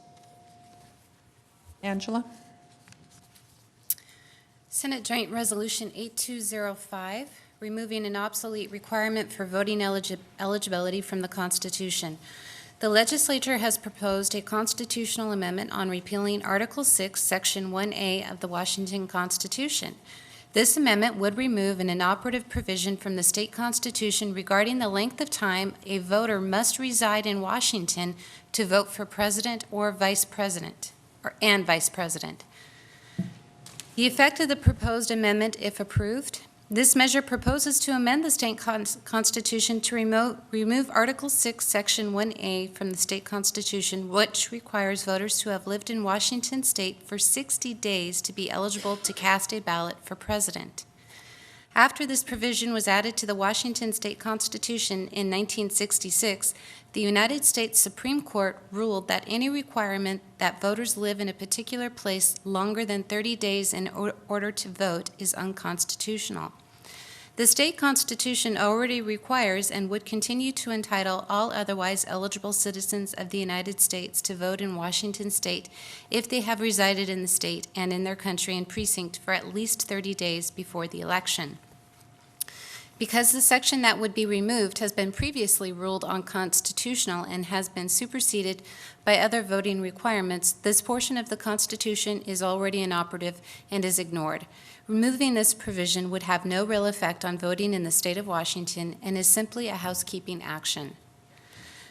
Angela? Senate Joint Resolution 8205, removing an obsolete requirement for voting eligibility from the Constitution. The legislature has proposed a constitutional amendment on repealing Article 6, Section 1A of the Washington Constitution. This amendment would remove an inoperative provision from the state constitution regarding the length of time a voter must reside in Washington to vote for president or vice president, and vice president. The effect of the proposed amendment, if approved, this measure proposes to amend the state constitution to remove Article 6, Section 1A from the state constitution, which requires voters to have lived in Washington state for 60 days to be eligible to cast a ballot for president. After this provision was added to the Washington state constitution in 1966, the United States Supreme Court ruled that any requirement that voters live in a particular place longer than 30 days in order to vote is unconstitutional. The state constitution already requires and would continue to entitle all otherwise eligible citizens of the United States to vote in Washington state if they have resided in the state and in their country and precinct for at least 30 days before the election. Because the section that would be removed has been previously ruled unconstitutional and has been superseded by other voting requirements, this portion of the Constitution is already inoperative and is ignored. Removing this provision would have no real effect on voting in the state of Washington and is simply a housekeeping action.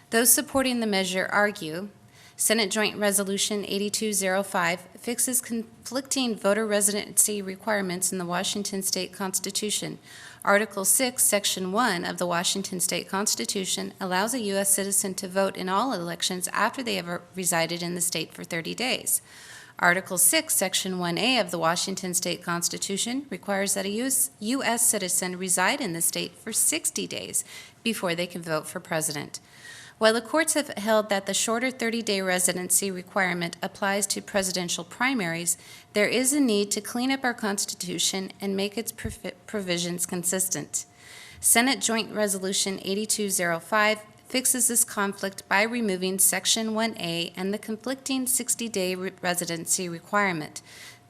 Those supporting the measure argue Senate Joint Resolution 8205 fixes conflicting voter residency requirements in the Washington State Constitution. Article 6, Section 1 of the Washington State Constitution allows a U.S. citizen to vote in all elections after they have resided in the state for 30 days. Article 6, Section 1A of the Washington State Constitution requires that a U.S. citizen reside in the state for 60 days before they can vote for president. While the courts have held that the shorter 30-day residency requirement applies to presidential primaries, there is a need to clean up our Constitution and make its provisions consistent. Senate Joint Resolution 8205 fixes this conflict by removing Section 1A and the conflicting 60-day residency requirement.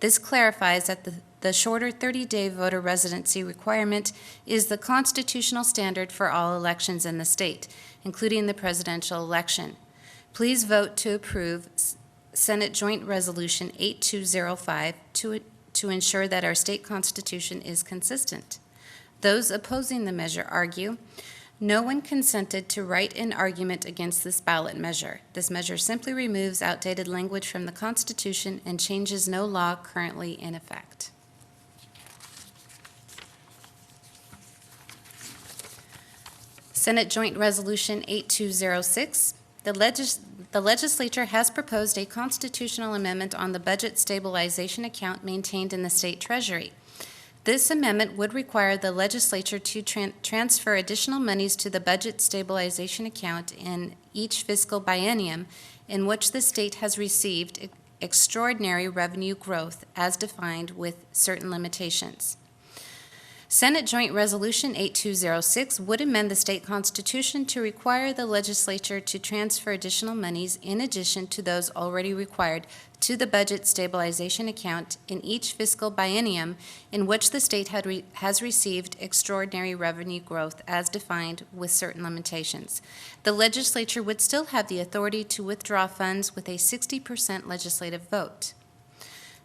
This clarifies that the shorter 30-day voter residency requirement is the constitutional standard for all elections in the state, including the presidential election. Please vote to approve Senate Joint Resolution 8205 to ensure that our state constitution is consistent. Those opposing the measure argue, no one consented to write an argument against this ballot measure. This measure simply removes outdated language from the Constitution and changes no law currently in effect. Senate Joint Resolution 8206. The legislature has proposed a constitutional amendment on the budget stabilization account maintained in the state treasury. This amendment would require the legislature to transfer additional monies to the budget stabilization account in each fiscal biennium in which the state has received extraordinary revenue growth as defined with certain limitations. Senate Joint Resolution 8206 would amend the state constitution to require the legislature to transfer additional monies in addition to those already required to the budget stabilization account in each fiscal biennium in which the state has received extraordinary revenue growth as defined with certain limitations. The legislature would still have the authority to withdraw funds with a 60% legislative vote.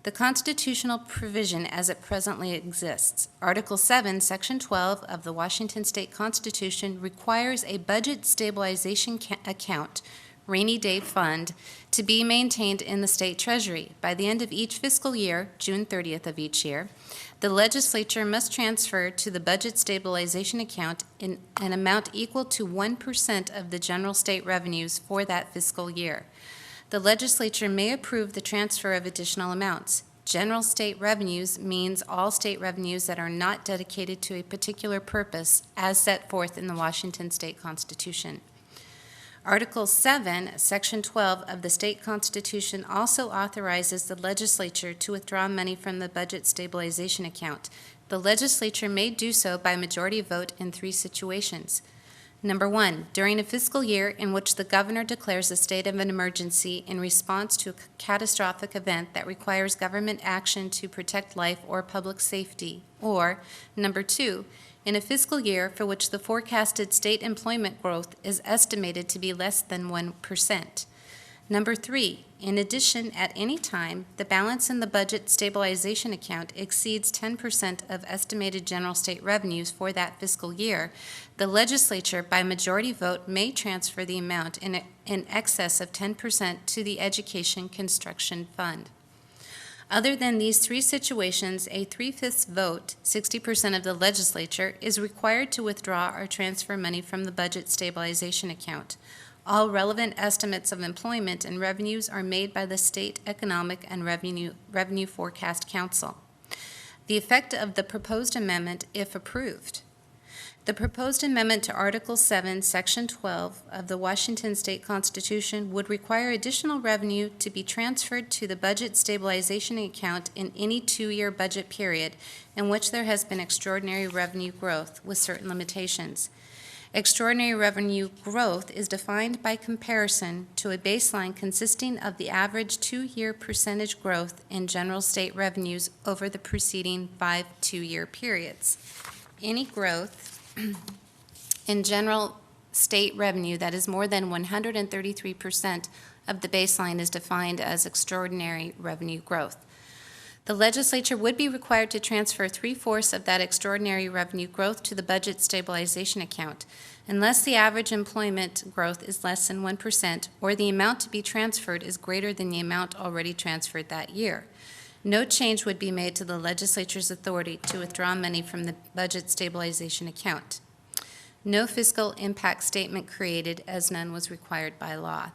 The constitutional provision as it presently exists. Article 7, Section 12 of the Washington State Constitution requires a budget stabilization account, rainy day fund, to be maintained in the state treasury. By the end of each fiscal year, June 30th of each year, the legislature must transfer to the budget stabilization account an amount equal to 1% of the general state revenues for that fiscal year. The legislature may approve the transfer of additional amounts. General state revenues means all state revenues that are not dedicated to a particular purpose as set forth in the Washington State Constitution. Article 7, Section 12 of the state constitution also authorizes the legislature to withdraw money from the budget stabilization account. The legislature may do so by majority vote in 3 situations. Number 1, during a fiscal year in which the governor declares a state of an emergency in response to a catastrophic event that requires government action to protect life or public safety. Or, number 2, in a fiscal year for which the forecasted state employment growth is estimated to be less than 1%. Number 3, in addition, at any time, the balance in the budget stabilization account exceeds 10% of estimated general state revenues for that fiscal year, the legislature, by majority vote, may transfer the amount in excess of 10% to the Education Construction Fund. Other than these 3 situations, a 3/5 vote, 60% of the legislature, is required to withdraw or transfer money from the budget stabilization account. All relevant estimates of employment and revenues are made by the State Economic and Revenue Forecast Council. The effect of the proposed amendment, if approved. The proposed amendment to Article 7, Section 12 of the Washington State Constitution would require additional revenue to be transferred to the budget stabilization account in any 2-year budget period in which there has been extraordinary revenue growth with certain limitations. Extraordinary revenue growth is defined by comparison to a baseline consisting of the average 2-year percentage growth in general state revenues over the preceding 5 2-year periods. Any growth in general state revenue that is more than 133% of the baseline is defined as extraordinary revenue growth. The legislature would be required to transfer 3/4 of that extraordinary revenue growth to the budget stabilization account, unless the average employment growth is less than 1% or the amount to be transferred is greater than the amount already transferred that year. No change would be made to the legislature's authority to withdraw money from the budget stabilization account. No fiscal impact statement created, as none was required by law.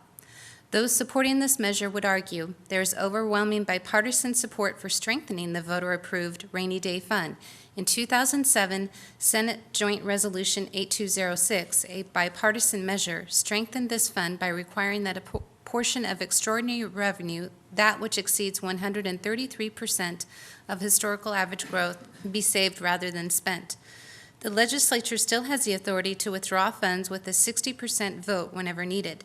Those supporting this measure would argue there is overwhelming bipartisan support for strengthening the voter-approved rainy day fund. In 2007, Senate Joint Resolution 8206, a bipartisan measure, strengthened this fund by requiring that a portion of extraordinary revenue, that which exceeds 133% of historical average growth, be saved rather than spent. The legislature still has the authority to withdraw funds with a 60% vote whenever needed.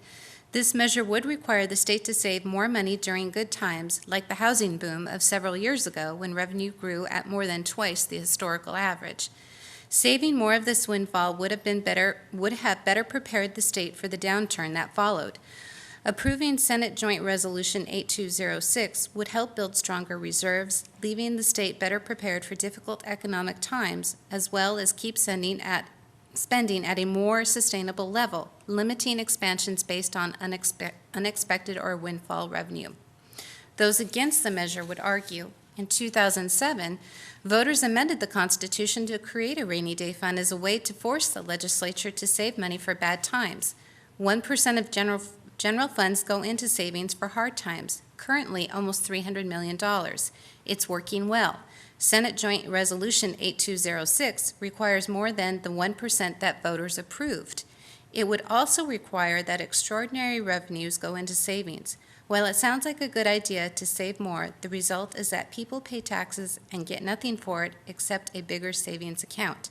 This measure would require the state to save more money during good times, like the housing boom of several years ago when revenue grew at more than twice the historical average. Saving more of this windfall would have better prepared the state for the downturn that followed. Approving Senate Joint Resolution 8206 would help build stronger reserves, leaving the state better prepared for difficult economic times, as well as keep spending at a more sustainable level, limiting expansions based on unexpected or windfall revenue. Those against the measure would argue, in 2007, voters amended the Constitution to create a rainy day fund as a way to force the legislature to save money for bad times. 1% of general funds go into savings for hard times, currently almost $300 million. It's working well. Senate Joint Resolution 8206 requires more than the 1% that voters approved. It would also require that extraordinary revenues go into savings. While it sounds like a good idea to save more, the result is that people pay taxes and get nothing for it except a bigger savings account.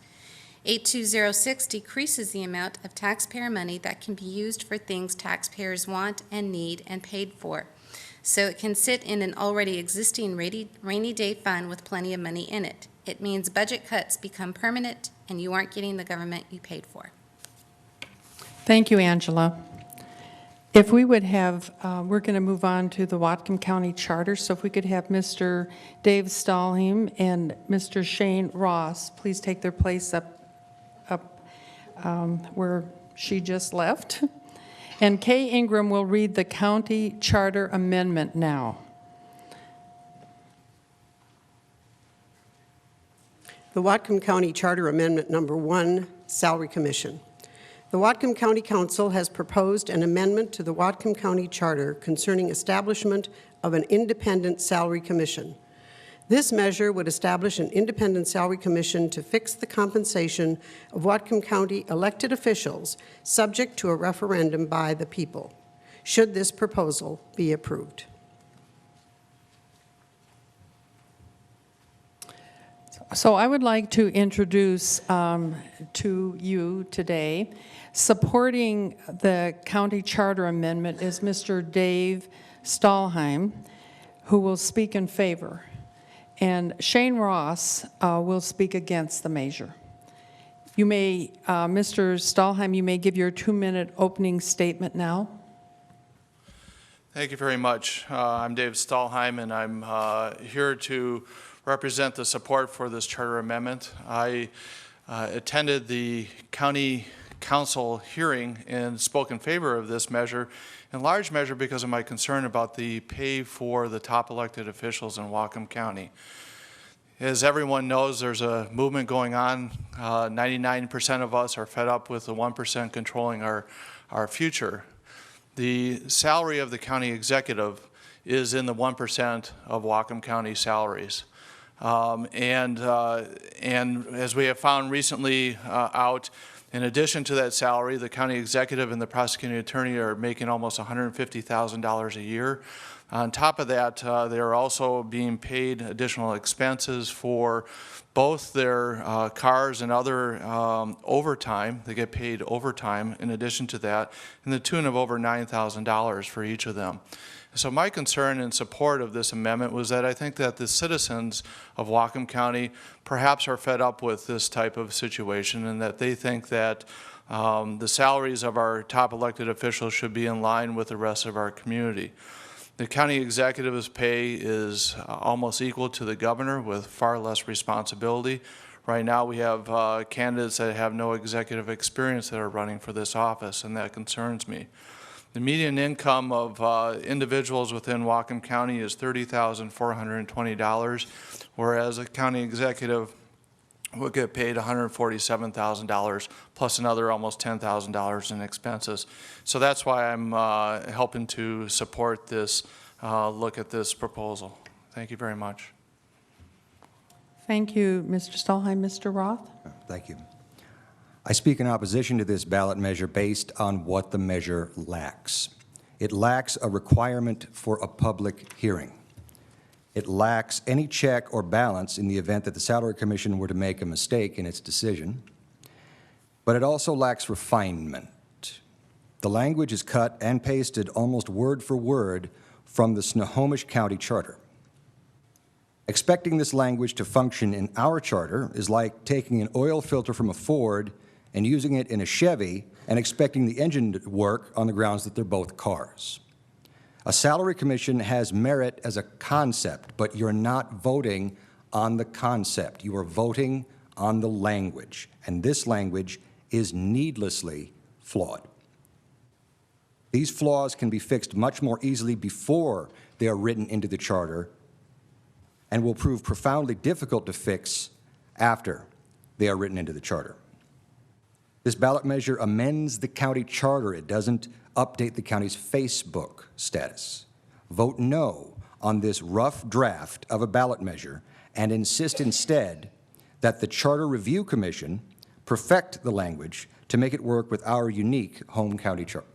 8206 decreases the amount of taxpayer money that can be used for things taxpayers want and need and paid for, so it can sit in an already existing rainy day fund with plenty of money in it. It means budget cuts become permanent and you aren't getting the government you paid for. Thank you, Angela. If we would have, we're going to move on to the Whatcom County Charter, so if we could have Mr. Dave Stahlheim and Mr. Shane Ross please take their place up where she just left. And Kay Ingram will read the county charter amendment now. The Whatcom County Charter Amendment Number 1, Salary Commission. The Whatcom County Council has proposed an amendment to the Whatcom County Charter concerning establishment of an independent salary commission. This measure would establish an independent salary commission to fix the compensation of Whatcom County elected officials subject to a referendum by the people, should this proposal be approved. So I would like to introduce to you today, supporting the county charter amendment is Mr. Dave Stahlheim, who will speak in favor. And Shane Ross will speak against the measure. You may, Mr. Stahlheim, you may give your 2-minute opening statement now. Thank you very much. I'm Dave Stahlheim, and I'm here to represent the support for this charter amendment. I attended the county council hearing and spoke in favor of this measure, in large measure because of my concern about the pay for the top elected officials in Whatcom County. As everyone knows, there's a movement going on. 99% of us are fed up with the 1% controlling our future. The salary of the county executive is in the 1% of Whatcom County salaries. And as we have found recently out, in addition to that salary, the county executive and the prosecuting attorney are making almost $150,000 a year. On top of that, they are also being paid additional expenses for both their cars and other overtime. They get paid overtime in addition to that, in the tune of over $9,000 for each of them. So my concern in support of this amendment was that I think that the citizens of Whatcom County perhaps are fed up with this type of situation, and that they think that the salaries of our top elected officials should be in line with the rest of our community. The county executive's pay is almost equal to the governor with far less responsibility. Right now we have candidates that have no executive experience that are running for this office, and that concerns me. The median income of individuals within Whatcom County is $30,420, whereas a county executive will get paid $147,000 plus another almost $10,000 in expenses. So that's why I'm helping to support this look at this proposal. Thank you very much. Thank you, Mr. Stahlheim. Mr. Roth? Thank you. I speak in opposition to this ballot measure based on what the measure lacks. It lacks a requirement for a public hearing. It lacks any check or balance in the event that the Salary Commission were to make a mistake in its decision. but it also lacks refinement. The language is cut and pasted almost word for word from the Snohomish County Charter. Expecting this language to function in our charter is like taking an oil filter from a Ford and using it in a Chevy and expecting the engine to work on the grounds that they're both cars. A salary commission has merit as a concept, but you're not voting on the concept. You are voting on the language, and this language is needlessly flawed. These flaws can be fixed much more easily before they are written into the charter and will prove profoundly difficult to fix after they are written into the charter. This ballot measure amends the county charter. It doesn't update the county's Facebook status. Vote no on this rough draft of a ballot measure and insist instead that the Charter Review Commission perfect the language to make it work with our unique home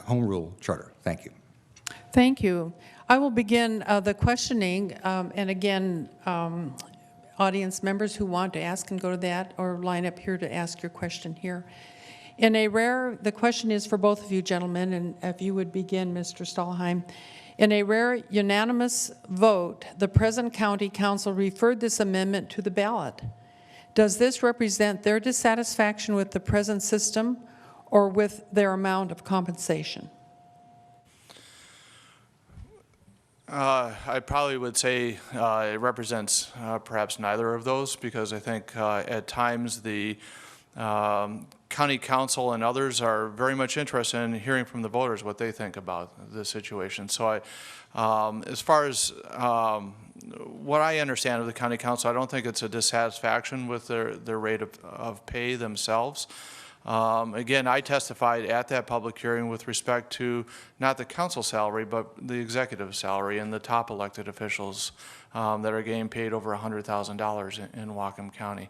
rule charter. Thank you. Thank you. I will begin the questioning, and again, audience members who want to ask can go to that or line up here to ask your question here. The question is for both of you gentlemen, and if you would begin, Mr. Stahlheim. In a rare unanimous vote, the present county council referred this amendment to the ballot. Does this represent their dissatisfaction with the present system or with their amount of compensation? I probably would say it represents perhaps neither of those, because I think at times the county council and others are very much interested in hearing from the voters what they think about the situation. So as far as what I understand of the county council, I don't think it's a dissatisfaction with their rate of pay themselves. Again, I testified at that public hearing with respect to not the council salary, but the executive salary and the top elected officials that are getting paid over $100,000 in Whatcom County.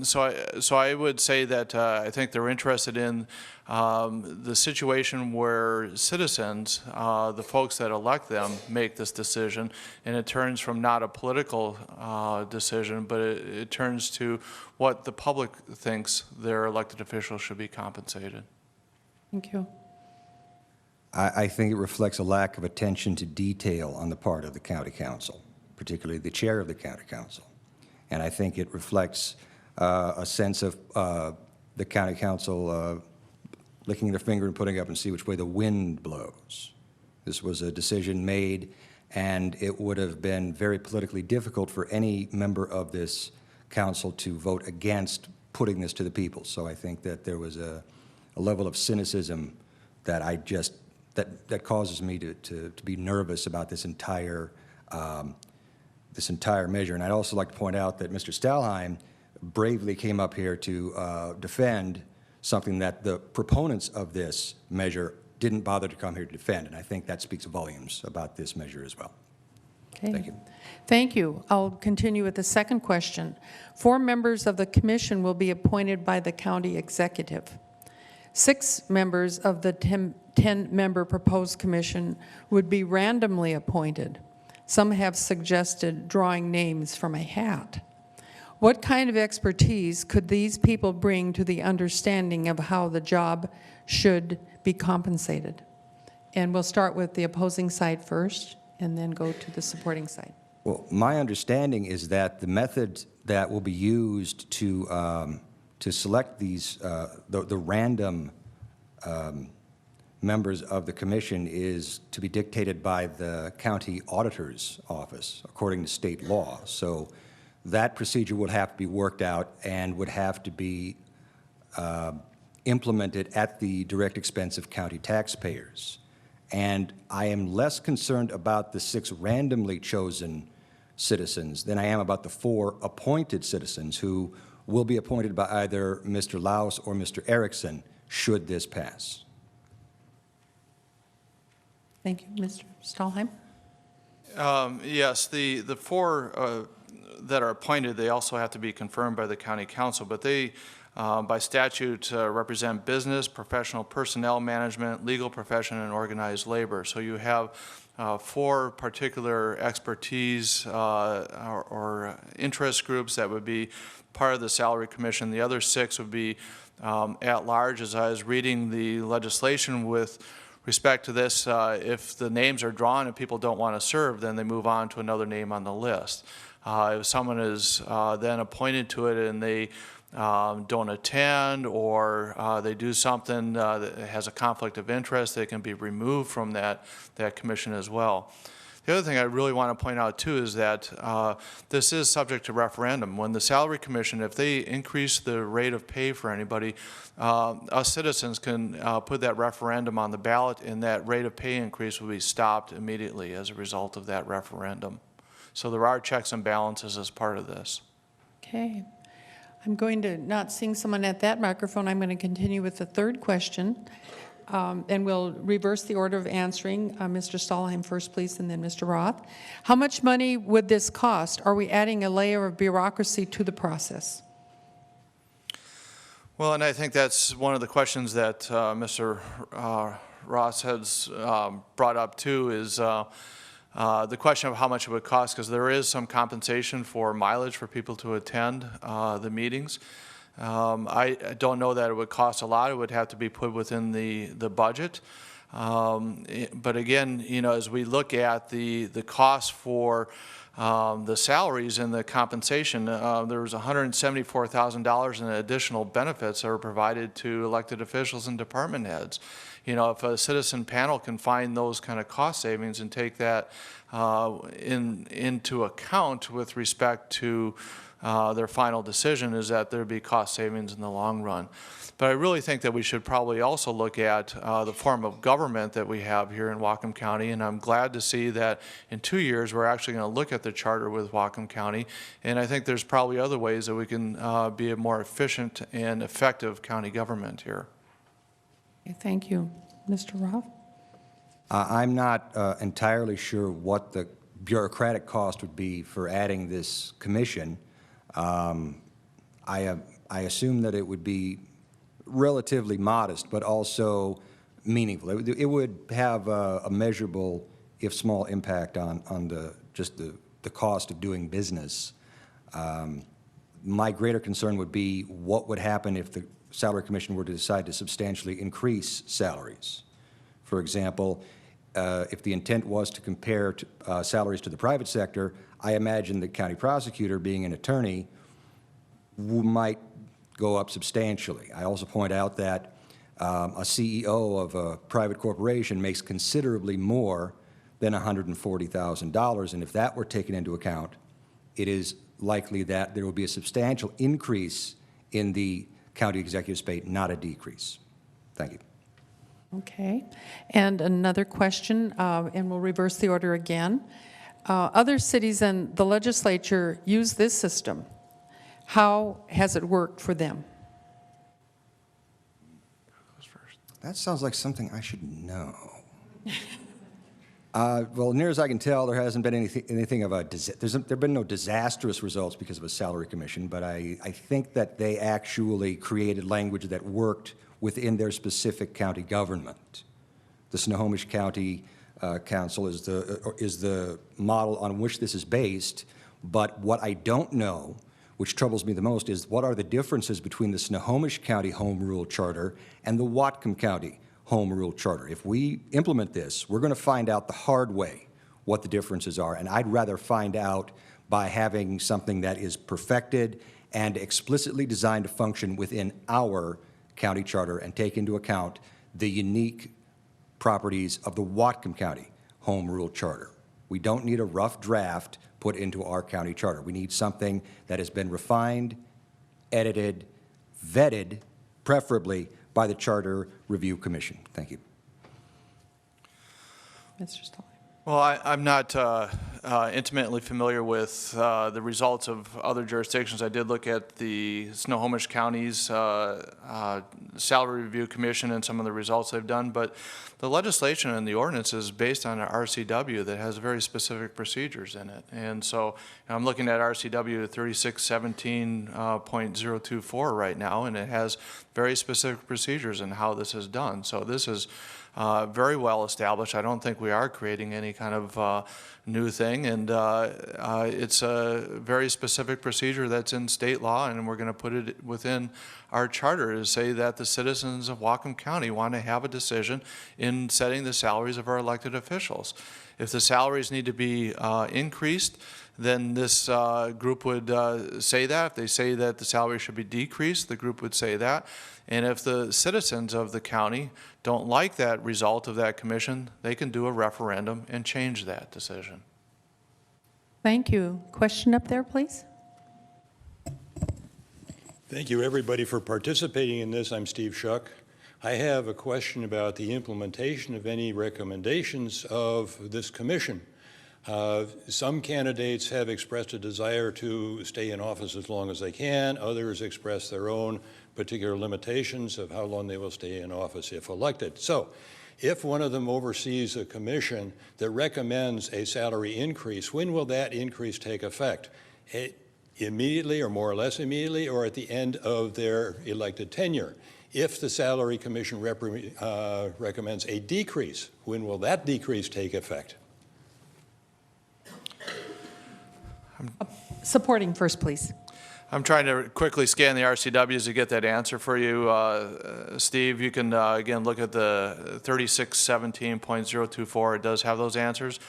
So I would say that I think they're interested in the situation where citizens, the folks that elect them, make this decision, and it turns from not a political decision, but it turns to what the public thinks their elected officials should be compensated. Thank you. I think it reflects a lack of attention to detail on the part of the county council, particularly the chair of the county council. And I think it reflects a sense of the county council licking their finger and putting up and see which way the wind blows. This was a decision made, and it would have been very politically difficult for any member of this council to vote against putting this to the people. So I think that there was a level of cynicism that that causes me to be nervous about this entire measure. And I'd also like to point out that Mr. Stahlheim bravely came up here to defend something that the proponents of this measure didn't bother to come here to defend, and I think that speaks volumes about this measure as well. Okay. Thank you. Thank you. I'll continue with the second question. 4 members of the commission will be appointed by the county executive. 6 members of the 10-member proposed commission would be randomly appointed. Some have suggested drawing names from a hat. What kind of expertise could these people bring to the understanding of how the job should be compensated? And we'll start with the opposing side first and then go to the supporting side. Well, my understanding is that the method that will be used to select these, the random members of the commission is to be dictated by the county auditor's office, according to state law. So that procedure would have to be worked out and would have to be implemented at the direct expense of county taxpayers. And I am less concerned about the 6 randomly chosen citizens than I am about the 4 appointed citizens who will be appointed by either Mr. Laus or Mr. Erickson should this pass. Thank you. Mr. Stahlheim? Yes, the 4 that are appointed, they also have to be confirmed by the county council, but they by statute represent business, professional personnel management, legal profession, and organized labor. So you have 4 particular expertise or interest groups that would be part of the salary commission. The other 6 would be at large. As I was reading the legislation with respect to this, if the names are drawn and people don't want to serve, then they move on to another name on the list. If someone is then appointed to it and they don't attend, or they do something that has a conflict of interest, they can be removed from that commission as well. The other thing I really want to point out too is that this is subject to referendum. When the Salary Commission, if they increase the rate of pay for anybody, us citizens can put that referendum on the ballot, and that rate of pay increase will be stopped immediately as a result of that referendum. So there are checks and balances as part of this. Okay. I'm going to, not seeing someone at that microphone, I'm going to continue with the third question, and we'll reverse the order of answering. Mr. Stahlheim first, please, and then Mr. Roth. How much money would this cost? Are we adding a layer of bureaucracy to the process? Well, and I think that's one of the questions that Mr. Ross has brought up too, is the question of how much it would cost, because there is some compensation for mileage for people to attend the meetings. I don't know that it would cost a lot. It would have to be put within the budget. But again, you know, as we look at the cost for the salaries and the compensation, there was $174,000 in additional benefits that are provided to elected officials and department heads. You know, if a citizen panel can find those kind of cost savings and take that into account with respect to their final decision, is that there'd be cost savings in the long run. But I really think that we should probably also look at the form of government that we have here in Whatcom County, and I'm glad to see that in 2 years we're actually going to look at the charter with Whatcom County, and I think there's probably other ways that we can be a more efficient and effective county government here. Okay, thank you. Mr. Roth? I'm not entirely sure what the bureaucratic cost would be for adding this commission. I assume that it would be relatively modest, but also meaningful. It would have a measurable, if small, impact on just the cost of doing business. My greater concern would be what would happen if the Salary Commission were to decide to substantially increase salaries. For example, if the intent was to compare salaries to the private sector, I imagine the county prosecutor, being an attorney, might go up substantially. I also point out that a CEO of a private corporation makes considerably more than $140,000, and if that were taken into account, it is likely that there will be a substantial increase in the county executive's pay, not a decrease. Thank you. Okay. And another question, and we'll reverse the order again. Other cities and the legislature use this system. How has it worked for them? That sounds like something I should know. Well, near as I can tell, there hasn't been anything of a there have been no disastrous results because of a salary commission, but I think that they actually created language that worked within their specific county government. The Snohomish County Council is the model on which this is based, but what I don't know, which troubles me the most, is what are the differences between the Snohomish County Home Rule Charter and the Whatcom County Home Rule Charter. If we implement this, we're going to find out the hard way what the differences are, and I'd rather find out by having something that is perfected and explicitly designed to function within our county charter and take into account the unique properties of the Whatcom County Home Rule Charter. We don't need a rough draft put into our county charter. We need something that has been refined, edited, vetted, preferably by the Charter Review Commission. Thank you. Mr. Stahl. Well, I'm not intimately familiar with the results of other jurisdictions. I did look at the Snohomish County's Salary Review Commission and some of the results they've done, but the legislation and the ordinance is based on an RCW that has very specific procedures in it. And so I'm looking at RCW 3617.024 right now, and it has very specific procedures in how this is done. So this is very well established. I don't think we are creating any kind of new thing, and it's a very specific procedure that's in state law, and we're going to put it within our charter to say that the citizens of Whatcom County want to have a decision in setting the salaries of our elected officials. If the salaries need to be increased, then this group would say that. If they say that the salary should be decreased, the group would say that. And if the citizens of the county don't like that result of that commission, they can do a referendum and change that decision. Thank you. Question up there, please? Thank you, everybody, for participating in this. I'm Steve Schuck. I have a question about the implementation of any recommendations of this commission. Some candidates have expressed a desire to stay in office as long as they can. Others express their own particular limitations of how long they will stay in office if elected. So if one of them oversees a commission that recommends a salary increase, when will that increase take effect? Immediately or more or less immediately, or at the end of their elected tenure? If the Salary Commission recommends a decrease, when will that decrease take effect? Supporting first, please. I'm trying to quickly scan the RCWs to get that answer for you. Steve, you can, again, look at the 3617.024. It does have those answers.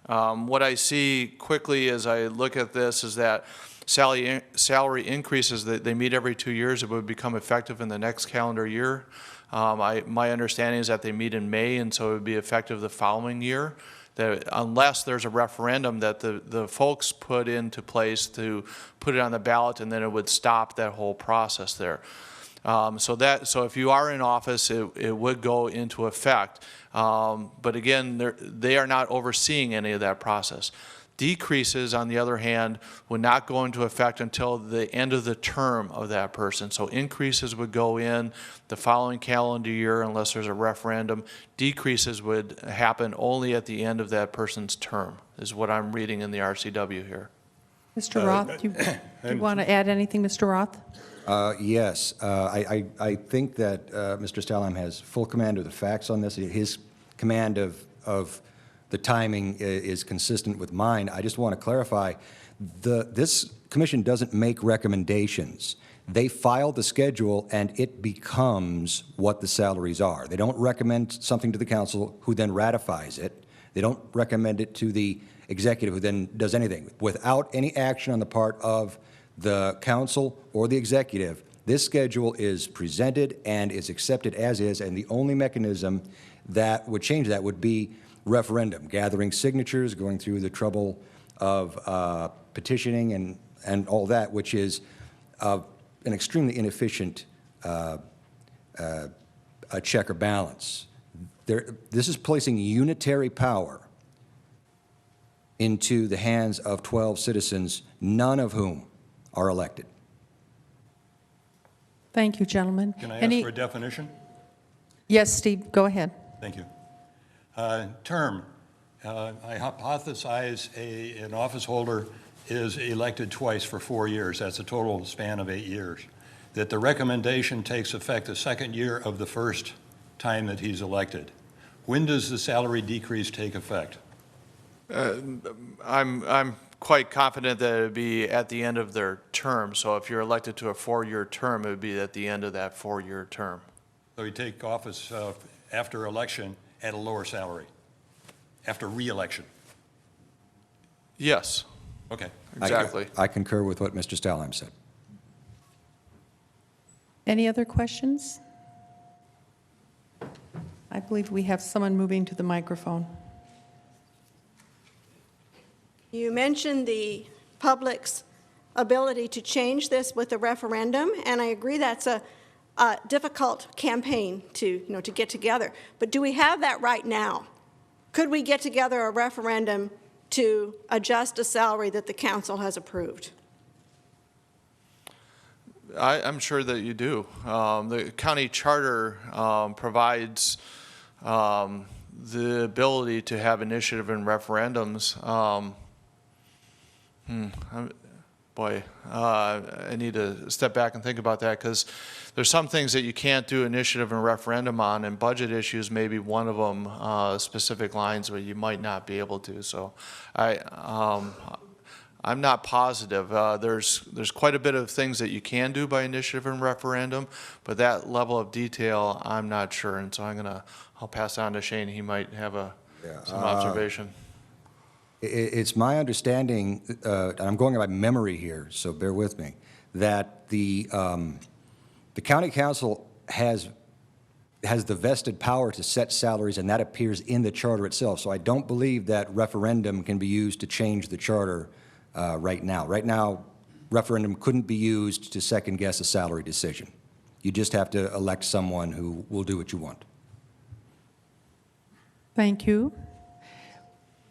What I see quickly as I look at this is that salary increases, that they meet every 2 years. It would become effective in the next calendar year. My understanding is that they meet in May, and so it would be effective the following year. That unless there's a referendum that the folks put into place to put it on the ballot, and then it would stop that whole process there. So if you are in office, it would go into effect. But again, they are not overseeing any of that process. Decreases, on the other hand, would not go into effect until the end of the term of that person. So increases would go in the following calendar year unless there's a referendum. Decreases would happen only at the end of that person's term, is what I'm reading in the RCW here. Mr. Roth, do you want to add anything, Mr. Roth? Yes. I think that Mr. Stalheim has full command of the facts on this. His command of the timing is consistent with mine. I just want to clarify, this commission doesn't make recommendations. They file the schedule, and it becomes what the salaries are. They don't recommend something to the council, who then ratifies it. They don't recommend it to the executive, who then does anything. Without any action on the part of the council or the executive, this schedule is presented and is accepted as is, and the only mechanism that would change that would be referendum, gathering signatures, going through the trouble of petitioning and all that, which is an extremely inefficient check or balance. This is placing unitary power into the hands of 12 citizens, none of whom are elected. Thank you, gentlemen. Can I ask for a definition? Yes, Steve, go ahead. Thank you. Term. I hypothesize an office holder is elected twice for 4 years. That's a total span of 8 years. That the recommendation takes effect the second year of the first time that he's elected. When does the salary decrease take effect? I'm quite confident that it would be at the end of their term. So if you're elected to a 4-year term, it would be at the end of that 4-year term. So you take office after election at a lower salary, after re-election? Yes. Okay. Exactly. I concur with what Mr. Stalheim said. Any other questions? I believe we have someone moving to the microphone. You mentioned the public's ability to change this with a referendum, and I agree that's a difficult campaign to get together. But do we have that right now? Could we get together a referendum to adjust a salary that the council has approved? I'm sure that you do. The county charter provides the ability to have initiative and referendums. I need to step back and think about that, because there's some things that you can't do initiative and referendum on, and budget issues may be one of them, specific lines where you might not be able to. So I'm not positive. There's quite a bit of things that you can do by initiative and referendum, but that level of detail, I'm not sure. And so I'll pass on to Shane. He might have some observation. It's my understanding, and I'm going by memory here, so bear with me, that the county council has the vested power to set salaries, and that appears in the charter itself. So I don't believe that referendum can be used to change the charter right now. Right now, referendum couldn't be used to second-guess a salary decision. You just have to elect someone who will do what you want. Thank you.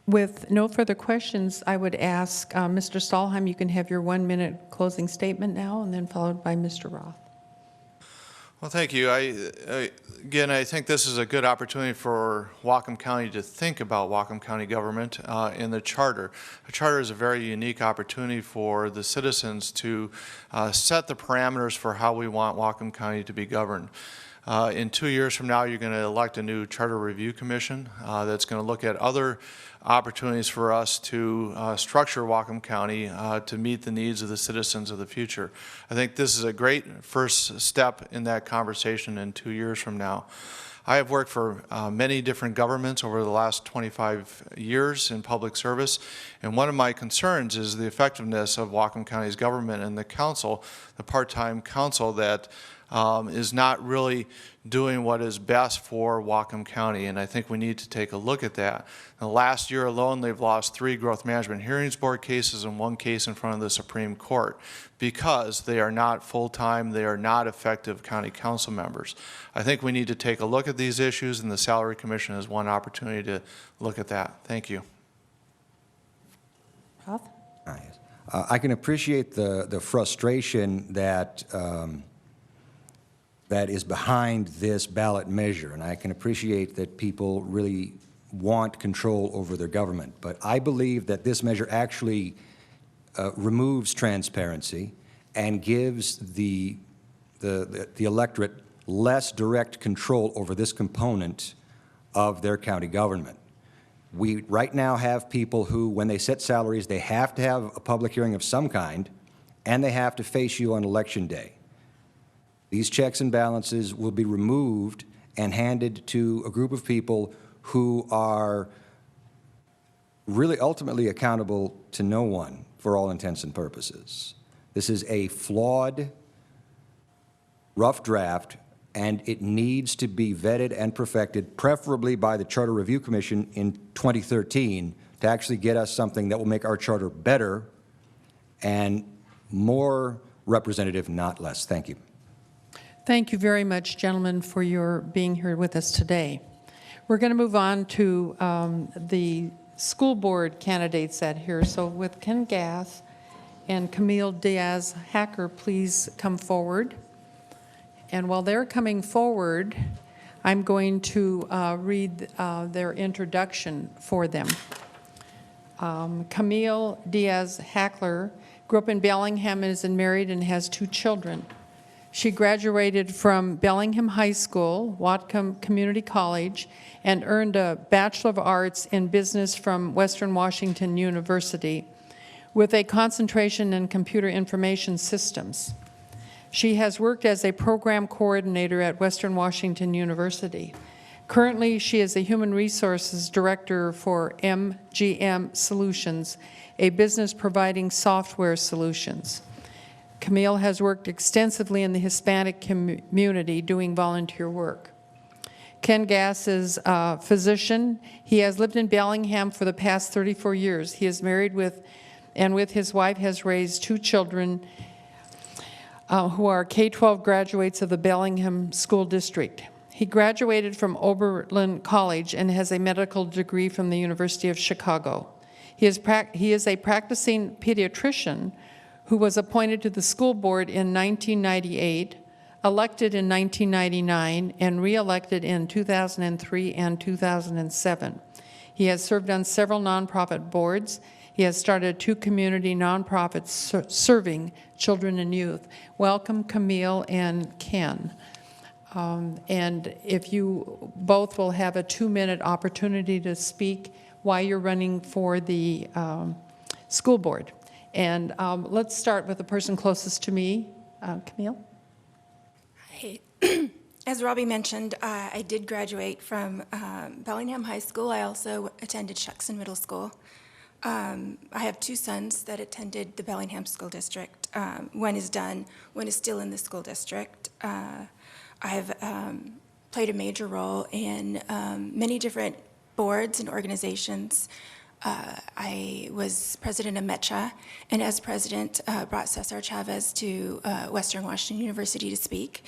With no further questions, I would ask Mr. Stahlheim, you can have your 1-minute closing statement now, and then followed by Mr. Roth. Well, thank you. Again, I think this is a good opportunity for Whatcom County to think about Whatcom County government in the charter. The charter is a very unique opportunity for the citizens to set the parameters for how we want Whatcom County to be governed. In 2 years from now, you're going to elect a new Charter Review Commission that's going to look at other opportunities for us to structure Whatcom County to meet the needs of the citizens of the future. I think this is a great first step in that conversation in 2 years from now. I have worked for many different governments over the last 25 years in public service, and one of my concerns is the effectiveness of Whatcom County's government and the council, the part-time council that is not really doing what is best for Whatcom County, and I think we need to take a look at that. In the last year alone, they've lost 3 Growth Management Hearings Board cases and 1 case in front of the Supreme Court because they are not full-time, they are not effective county council members. I think we need to take a look at these issues, and the Salary Commission is one opportunity to look at that. Thank you. Roth? I can appreciate the frustration that that is behind this ballot measure, and I can appreciate that people really want control over their government. But I believe that this measure actually removes transparency and gives the electorate less direct control over this component of their county government. We right now have people who, when they set salaries, they have to have a public hearing of some kind, and they have to face you on election day. These checks and balances will be removed and handed to a group of people who are really ultimately accountable to no one for all intents and purposes. This is a flawed, rough draft, and it needs to be vetted and perfected, preferably by the Charter Review Commission in 2013, to actually get us something that will make our charter better and more representative, not less. Thank you. Thank you very much, gentlemen, for your being here with us today. We're going to move on to the school board candidates that here. So with Ken Gass and Camille Diaz-Hacker, please come forward. And while they're coming forward, I'm going to read their introduction for them. Camille Diaz-Hacker grew up in Bellingham and is married and has 2 children. She graduated from Bellingham High School, Whatcom Community College, and earned a Bachelor of Arts in Business from Western Washington University with a concentration in computer information systems. She has worked as a program coordinator at Western Washington University. Currently, she is a Human Resources Director for MGM Solutions, a business providing software solutions. Camille has worked extensively in the Hispanic community doing volunteer work. Ken Gass is a physician. He has lived in Bellingham for the past 34 years. He is married and with his wife has raised 2 children who are K-12 graduates of the Bellingham School District. He graduated from Oberlin College and has a medical degree from the University of Chicago. He is a practicing pediatrician who was appointed to the school board in 1998, elected in 1999, and re-elected in 2003 and 2007. He has served on several nonprofit boards. He has started 2 community nonprofits serving children and youth. Welcome, Camille and Ken. And if you both will have a 2-minute opportunity to speak why you're running for the school board. And let's start with the person closest to me, Camille. Hi. As Robbie mentioned, I did graduate from Bellingham High School. I also attended Shuckson Middle School. I have 2 sons that attended the Bellingham School District. One is done, one is still in the school district. I have played a major role in many different boards and organizations. I was president of METCHA, and as president, brought Cesar Chavez to Western Washington University to speak.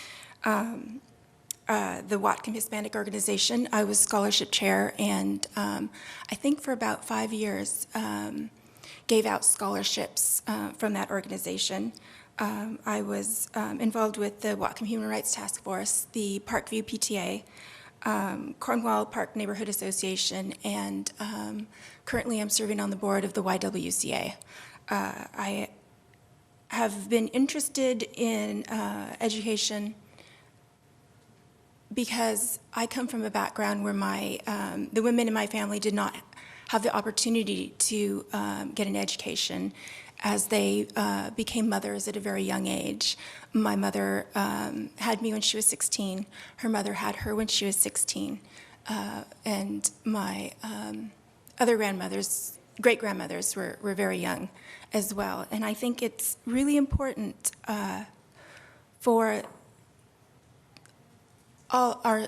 The Whatcom Hispanic Organization, I was scholarship chair, and I think for about 5 years gave out scholarships from that organization. I was involved with the Whatcom Human Rights Task Force, the Parkview PTA, Cornwall Park Neighborhood Association, and currently I'm serving on the board of the YWCA. I have been interested in education because I come from a background where the women in my family did not have the opportunity to get an education as they became mothers at a very young age. My mother had me when she was 16. Her mother had her when she was 16. And my other grandmothers, great-grandmothers, were very young as well. And I think it's really important for all our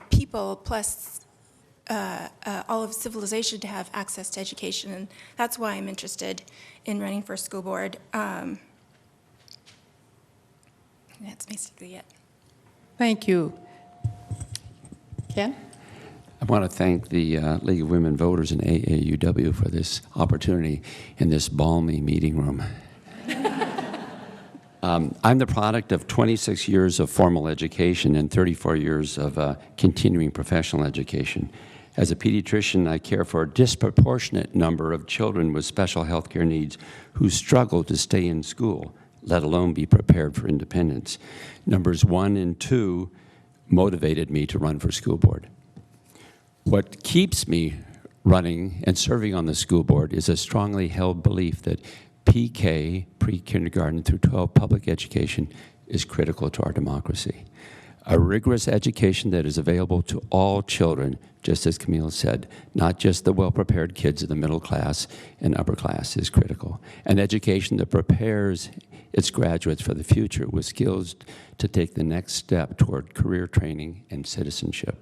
people, plus all of civilization, to have access to education, and that's why I'm interested in running for school board. That's basically it. Thank you. Ken? I want to thank the League of Women Voters and AAUW for this opportunity in this balmy meeting room. I'm the product of 26 years of formal education and 34 years of continuing professional education. As a pediatrician, I care for a disproportionate number of children with special health care needs who struggle to stay in school, let alone be prepared for independence. Numbers 1 and 2 motivated me to run for school board. What keeps me running and serving on the school board is a strongly held belief that PK, pre-kindergarten through 12 public education, is critical to our democracy. A rigorous education that is available to all children, just as Camille said, not just the well-prepared kids of the middle class and upper class, is critical. An education that prepares its graduates for the future with skills to take the next step toward career training and citizenship.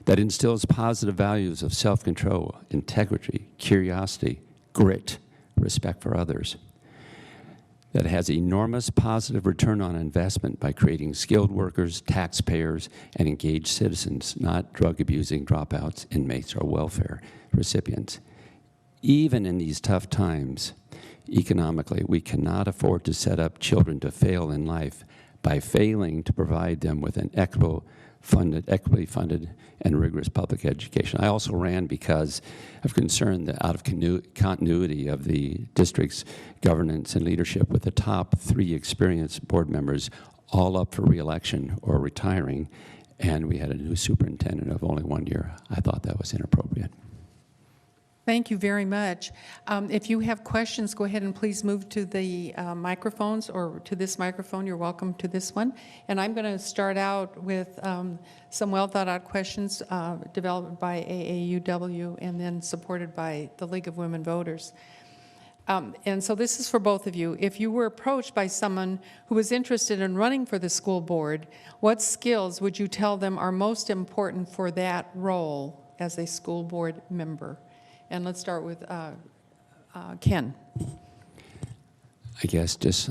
That instills positive values of self-control, integrity, curiosity, grit, respect for others. That has enormous positive return on investment by creating skilled workers, taxpayers, and engaged citizens, not drug-abusing dropouts, inmates, or welfare recipients. Even in these tough times, economically, we cannot afford to set up children to fail in life by failing to provide them with an equitable equitably funded and rigorous public education. I also ran because of concern that out of continuity of the district's governance and leadership, with the top 3 experienced board members all up for re-election or retiring, and we had a new superintendent of only 1 year. I thought that was inappropriate. Thank you very much. If you have questions, go ahead and please move to the microphones, or to this microphone. You're welcome to this one. And I'm going to start out with some well-thought-out questions developed by AAUW and then supported by the League of Women Voters. And so this is for both of you. If you were approached by someone who was interested in running for the school board, what skills would you tell them are most important for that role as a school board member? And let's start with Ken. I guess just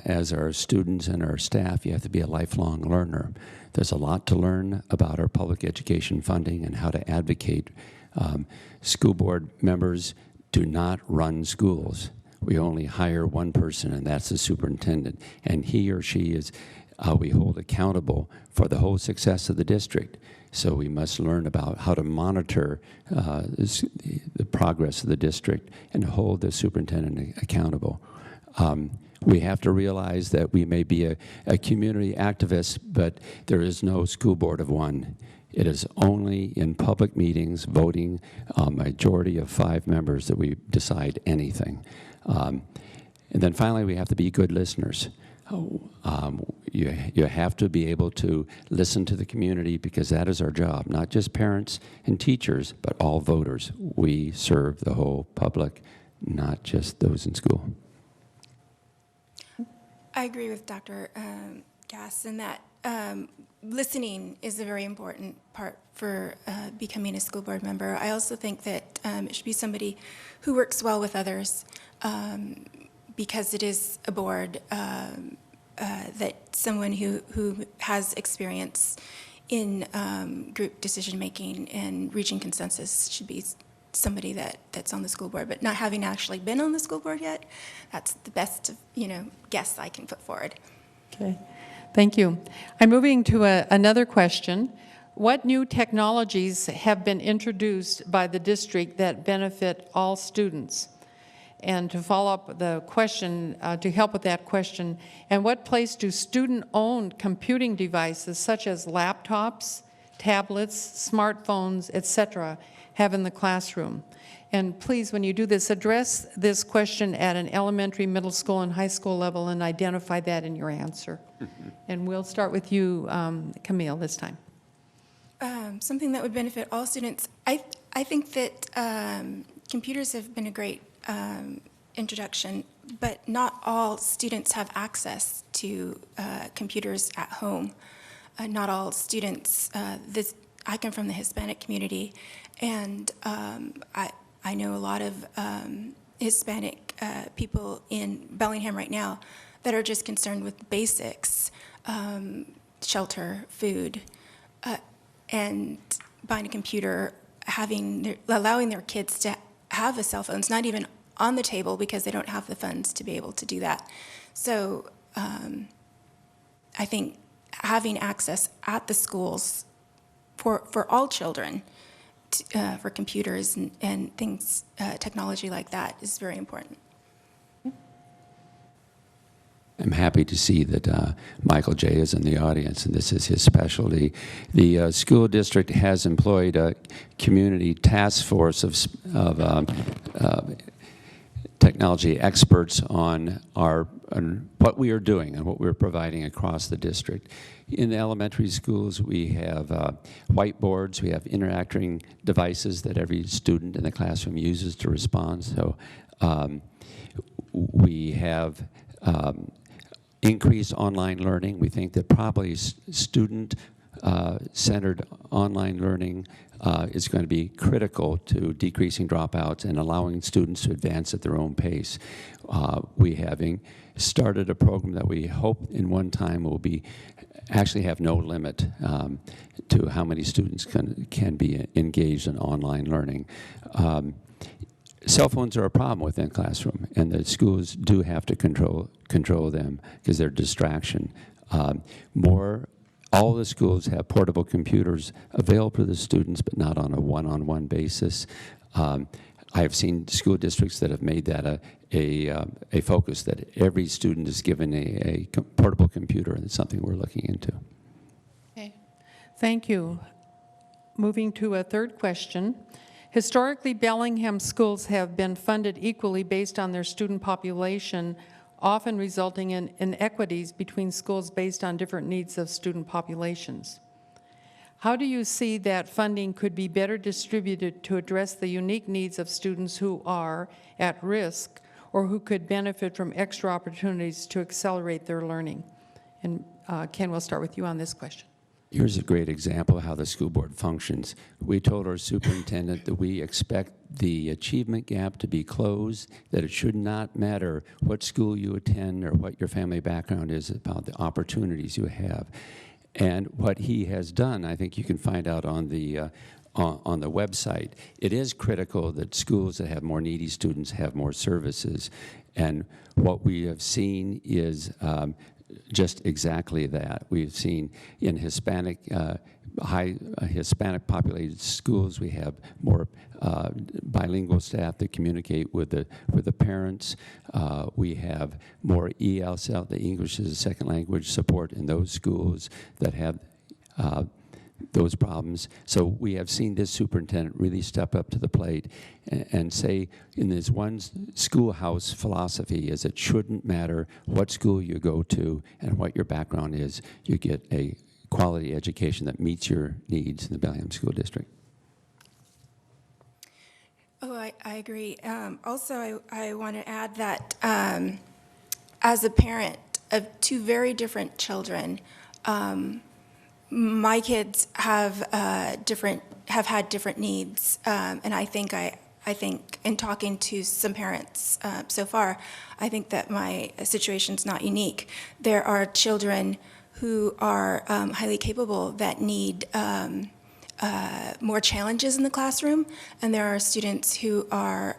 as our students and our staff, you have to be a lifelong learner. There's a lot to learn about our public education funding and how to advocate School board members do not run schools. We only hire one person, and that's the superintendent. And he or she is, we hold accountable for the whole success of the district. So we must learn about how to monitor the progress of the district and hold the superintendent accountable. We have to realize that we may be a community activist, but there is no school board of one. It is only in public meetings, voting a majority of 5 members, that we decide anything. And then finally, we have to be good listeners. You have to be able to listen to the community, because that is our job, not just parents and teachers, but all voters. We serve the whole public, not just those in school. I agree with Dr. Gass in that listening is a very important part for becoming a school board member. I also think that it should be somebody who works well with others, because it is a board, that someone who has experience in group decision-making and reaching consensus should be somebody that's on the school board. But not having actually been on the school board yet, that's the best, guess I can put forward. Okay, thank you. I'm moving to another question. What new technologies have been introduced by the district that benefit all students? And to follow up the question, to help with that question, and what place do student-owned computing devices such as laptops, tablets, smartphones, etc., have in the classroom? And please, when you do this, address this question at an elementary, middle school, and high school level, and identify that in your answer. And we'll start with you, Camille, this time. Something that would benefit all students. I think that computers have been a great introduction, but not all students have access to computers at home. Not all students, I come from the Hispanic community, and I know a lot of Hispanic people in Bellingham right now that are just concerned with basics, shelter, food, and buying a computer, allowing their kids to have a cell phone. It's not even on the table because they don't have the funds to be able to do that. So I think having access at the schools for all children for computers and things, technology like that, is very important. I'm happy to see that Michael J. is in the audience, and this is his specialty. The school district has employed a community task force of technology experts on what we are doing and what we're providing across the district. In the elementary schools, we have whiteboards, we have interacting devices that every student in the classroom uses to respond. So we have increased online learning. We think that probably student-centered online learning is going to be critical to decreasing dropouts and allowing students to advance at their own pace. We have started a program that we hope in one time will actually have no limit to how many students can be engaged in online learning. Cell phones are a problem within the classroom, and the schools do have to control them because they're a distraction. All the schools have portable computers available to the students, but not on a one-on-one basis. I have seen school districts that have made that a focus, that every student is given a portable computer, and it's something we're looking into. Okay, thank you. Moving to a third question. Historically, Bellingham schools have been funded equally based on their student population, often resulting in inequities between schools based on different needs of student populations. How do you see that funding could be better distributed to address the unique needs of students who are at risk or who could benefit from extra opportunities to accelerate their learning? And Ken, we'll start with you on this question. Here's a great example of how the school board functions. We told our superintendent that we expect the achievement gap to be closed, that it should not matter what school you attend or what your family background is, about the opportunities you have. And what he has done, I think you can find out on the on the website. It is critical that schools that have more needy students have more services. And what we have seen is just exactly that. We've seen in Hispanic, Hispanic populated schools, we have more bilingual staff that communicate with the parents. We have more ESL, the English as a second language support in those schools that have those problems. So we have seen this superintendent really step up to the plate and say in this one schoolhouse philosophy is it shouldn't matter what school you go to and what your background is, you get a quality education that meets your needs in the Bellingham School District. Oh, I agree. Also, I want to add that as a parent of two very different children, my kids have had different needs, and I think in talking to some parents so far, I think that my situation's not unique. There are children who are highly capable that need more challenges in the classroom, and there are students who are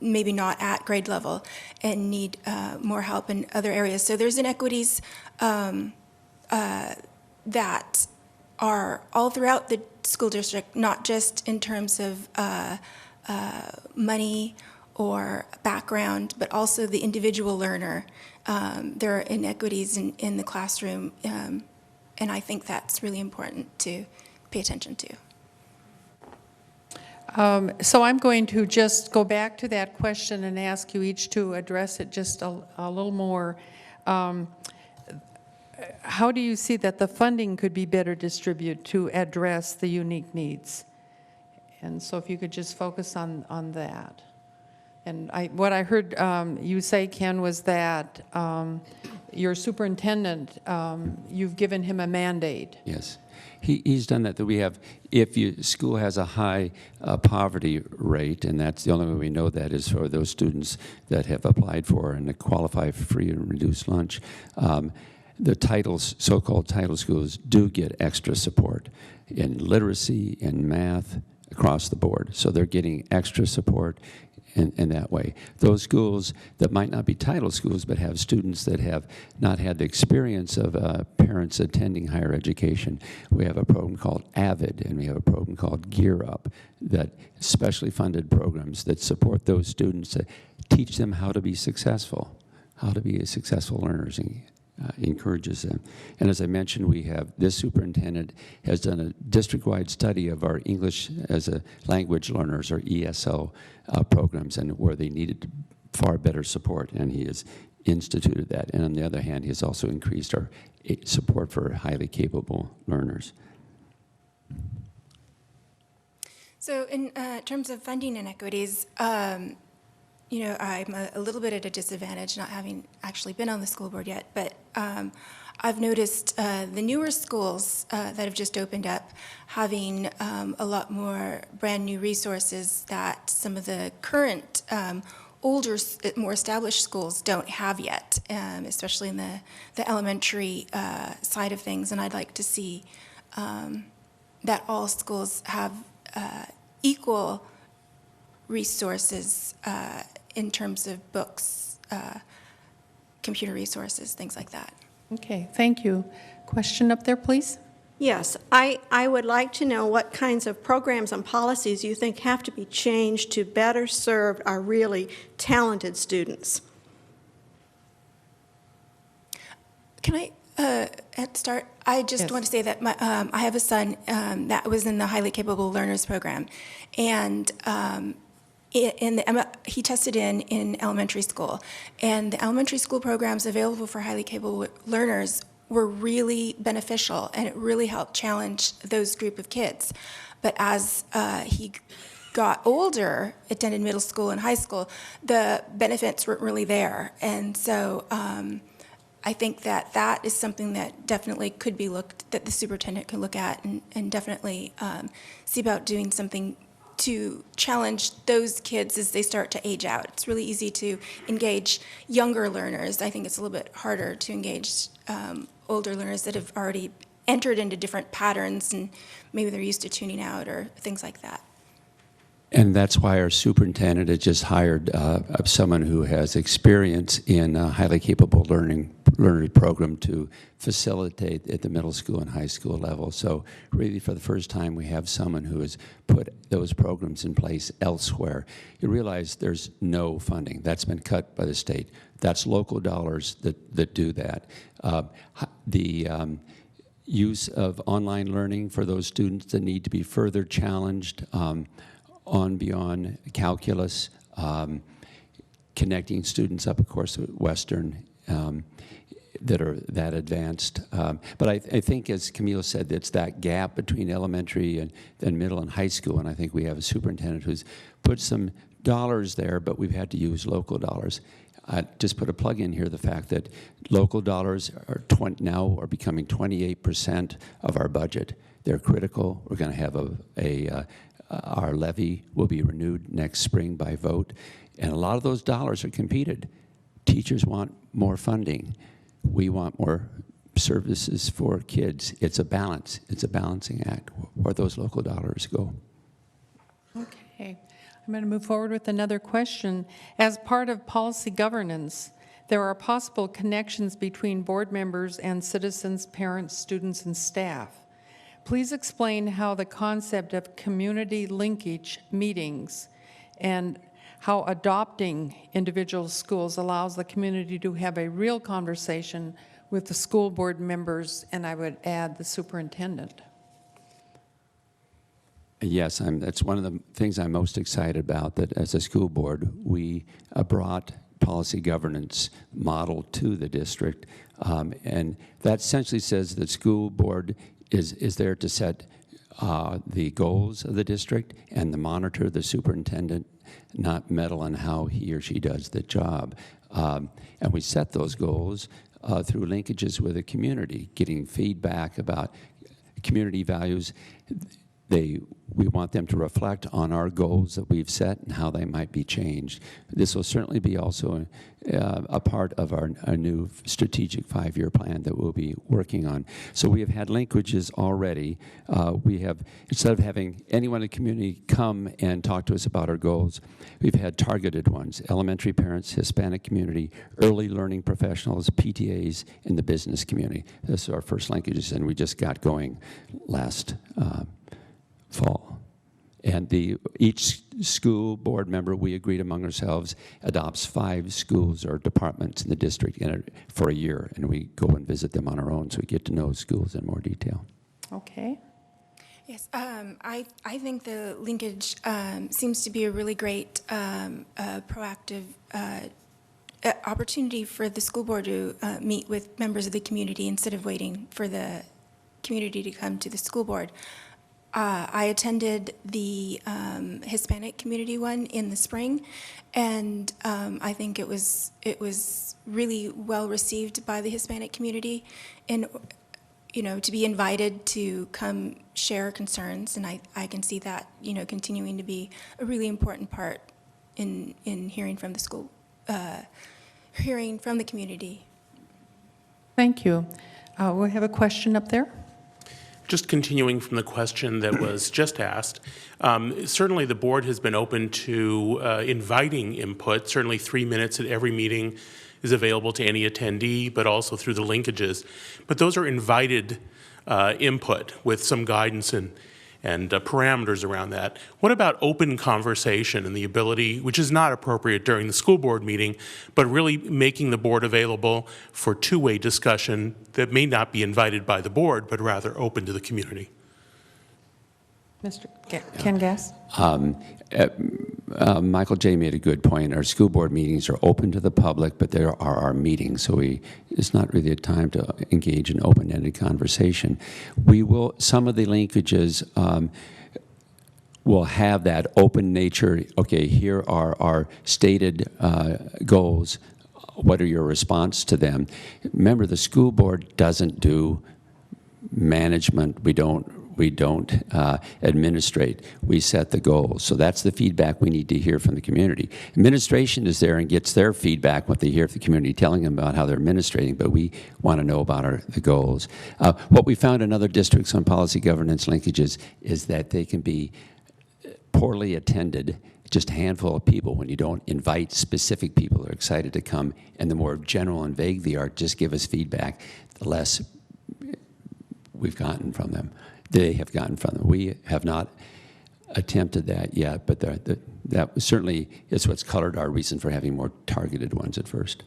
maybe not at grade level and need more help in other areas. So there's inequities that are all throughout the school district, not just in terms of money or background, but also the individual learner. There are inequities in the classroom, and I think that's really important to pay attention to. So I'm going to just go back to that question and ask you each to address it just a little more. How do you see that the funding could be better distributed to address the unique needs? And so if you could just focus on that. And what I heard you say, Ken, was that your superintendent, you've given him a mandate. Yes. He's done that we have, if your school has a high poverty rate, and that's the only way we know that is for those students that have applied for and qualify for free and reduced lunch, the titles, so-called title schools, do get extra support in literacy, in math, across the board. So they're getting extra support in that way. Those schools that might not be title schools but have students that have not had the experience of parents attending higher education, we have a program called AVID and we have a program called Gear Up, that specially funded programs that support those students, that teach them how to be successful learners, and encourages them. And as I mentioned, we have, this superintendent has done a district-wide study of our English as a language learners, or ESL programs, and where they needed far better support, and he has instituted that. And on the other hand, he has also increased our support for highly capable learners. So in terms of funding inequities, you know, I'm a little bit at a disadvantage not having actually been on the school board yet, but I've noticed the newer schools that have just opened up having a lot more brand new resources that some of the current older, more established schools don't have yet, especially in the elementary side of things. And I'd like to see that all schools have equal resources in terms of books, computer resources, things like that. Okay, thank you. Question up there, please? Yes, I would like to know what kinds of programs and policies you think have to be changed to better serve our really talented students. Can I start? I just want to say that I have a son that was in the highly capable learners program, and he tested in elementary school, and the elementary school programs available for highly capable learners were really beneficial, and it really helped challenge those group of kids. But as he got older, attended middle school and high school, the benefits weren't really there. And so I think that is something that definitely could be that the superintendent could look at and definitely see about doing something to challenge those kids as they start to age out. It's really easy to engage younger learners. I think it's a little bit harder to engage older learners that have already entered into different patterns, and maybe they're used to tuning out or things like that. And that's why our superintendent has just hired someone who has experience in a highly capable learner program to facilitate at the middle school and high school level. So really, for the first time, we have someone who has put those programs in place elsewhere. You realize there's no funding. That's been cut by the state. That's local dollars that do that. The use of online learning for those students that need to be further challenged on beyond calculus, connecting students up, of course, with Western that are that advanced. But I think, as Camille said, it's that gap between elementary and middle and high school, and I think we have a superintendent who's put some dollars there, but we've had to use local dollars. Just put a plug in here, the fact that local dollars are now are becoming 28% of our budget. They're critical. We're going to have our levy will be renewed next spring by vote, and a lot of those dollars are competed. Teachers want more funding. We want more services for kids. It's a balance. It's a balancing act where those local dollars go. Okay. I'm going to move forward with another question. As part of policy governance, there are possible connections between board members and citizens, parents, students, and staff. Please explain how the concept of community linkage meetings and how adopting individual schools allows the community to have a real conversation with the school board members, and I would add the superintendent. Yes, that's one of the things I'm most excited about, that as a school board, we brought policy governance model to the district, and that essentially says that school board is there to set the goals of the district and to monitor the superintendent, not meddle on how he or she does the job. And we set those goals through linkages with the community, getting feedback about community values. We want them to reflect on our goals that we've set and how they might be changed. This will certainly be also a part of our new strategic 5-year plan that we'll be working on. So we have had linkages already. We have, instead of having anyone in the community come and talk to us about our goals, we've had targeted ones: elementary parents, Hispanic community, early learning professionals, PTAs, and the business community. This is our first linkages, and we just got going last fall. And each school board member, we agreed among ourselves, adopts 5 schools or departments in the district for a year, and we go and visit them on our own, so we get to know schools in more detail. Okay. Yes, I think the linkage seems to be a really great proactive opportunity for the school board to meet with members of the community instead of waiting for the community to come to the school board. I attended the Hispanic community one in the spring, and I think it was really well received by the Hispanic community, and to be invited to come share concerns, and I can see that continuing to be a really important part in hearing from the school, hearing from the community. Thank you. We have a question up there. Just continuing from the question that was just asked, certainly the board has been open to inviting input. Certainly 3 minutes at every meeting is available to any attendee, but also through the linkages. But those are invited input with some guidance and parameters around that. What about open conversation and the ability, which is not appropriate during the school board meeting, but really making the board available for two-way discussion that may not be invited by the board, but rather open to the community? Mr. Ken Gass? Michael J. made a good point. Our school board meetings are open to the public, but there are our meetings, so it's not really a time to engage in open-ended conversation. Some of the linkages will have that open nature. Okay, here are our stated goals. What are your response to them? Remember, the school board doesn't do management. We don't administrate. We set the goals. So that's the feedback we need to hear from the community. Administration is there and gets their feedback, what they hear from the community, telling them about how they're administrating, but we want to know about the goals. What we found in other districts on policy governance linkages is that they can be poorly attended, just a handful of people, when you don't invite specific people that are excited to come, and the more general and vague they are, just give us feedback, the less we've gotten from them. They have gotten from them. We have not attempted that yet, but that certainly is what's colored our reason for having more targeted ones at first.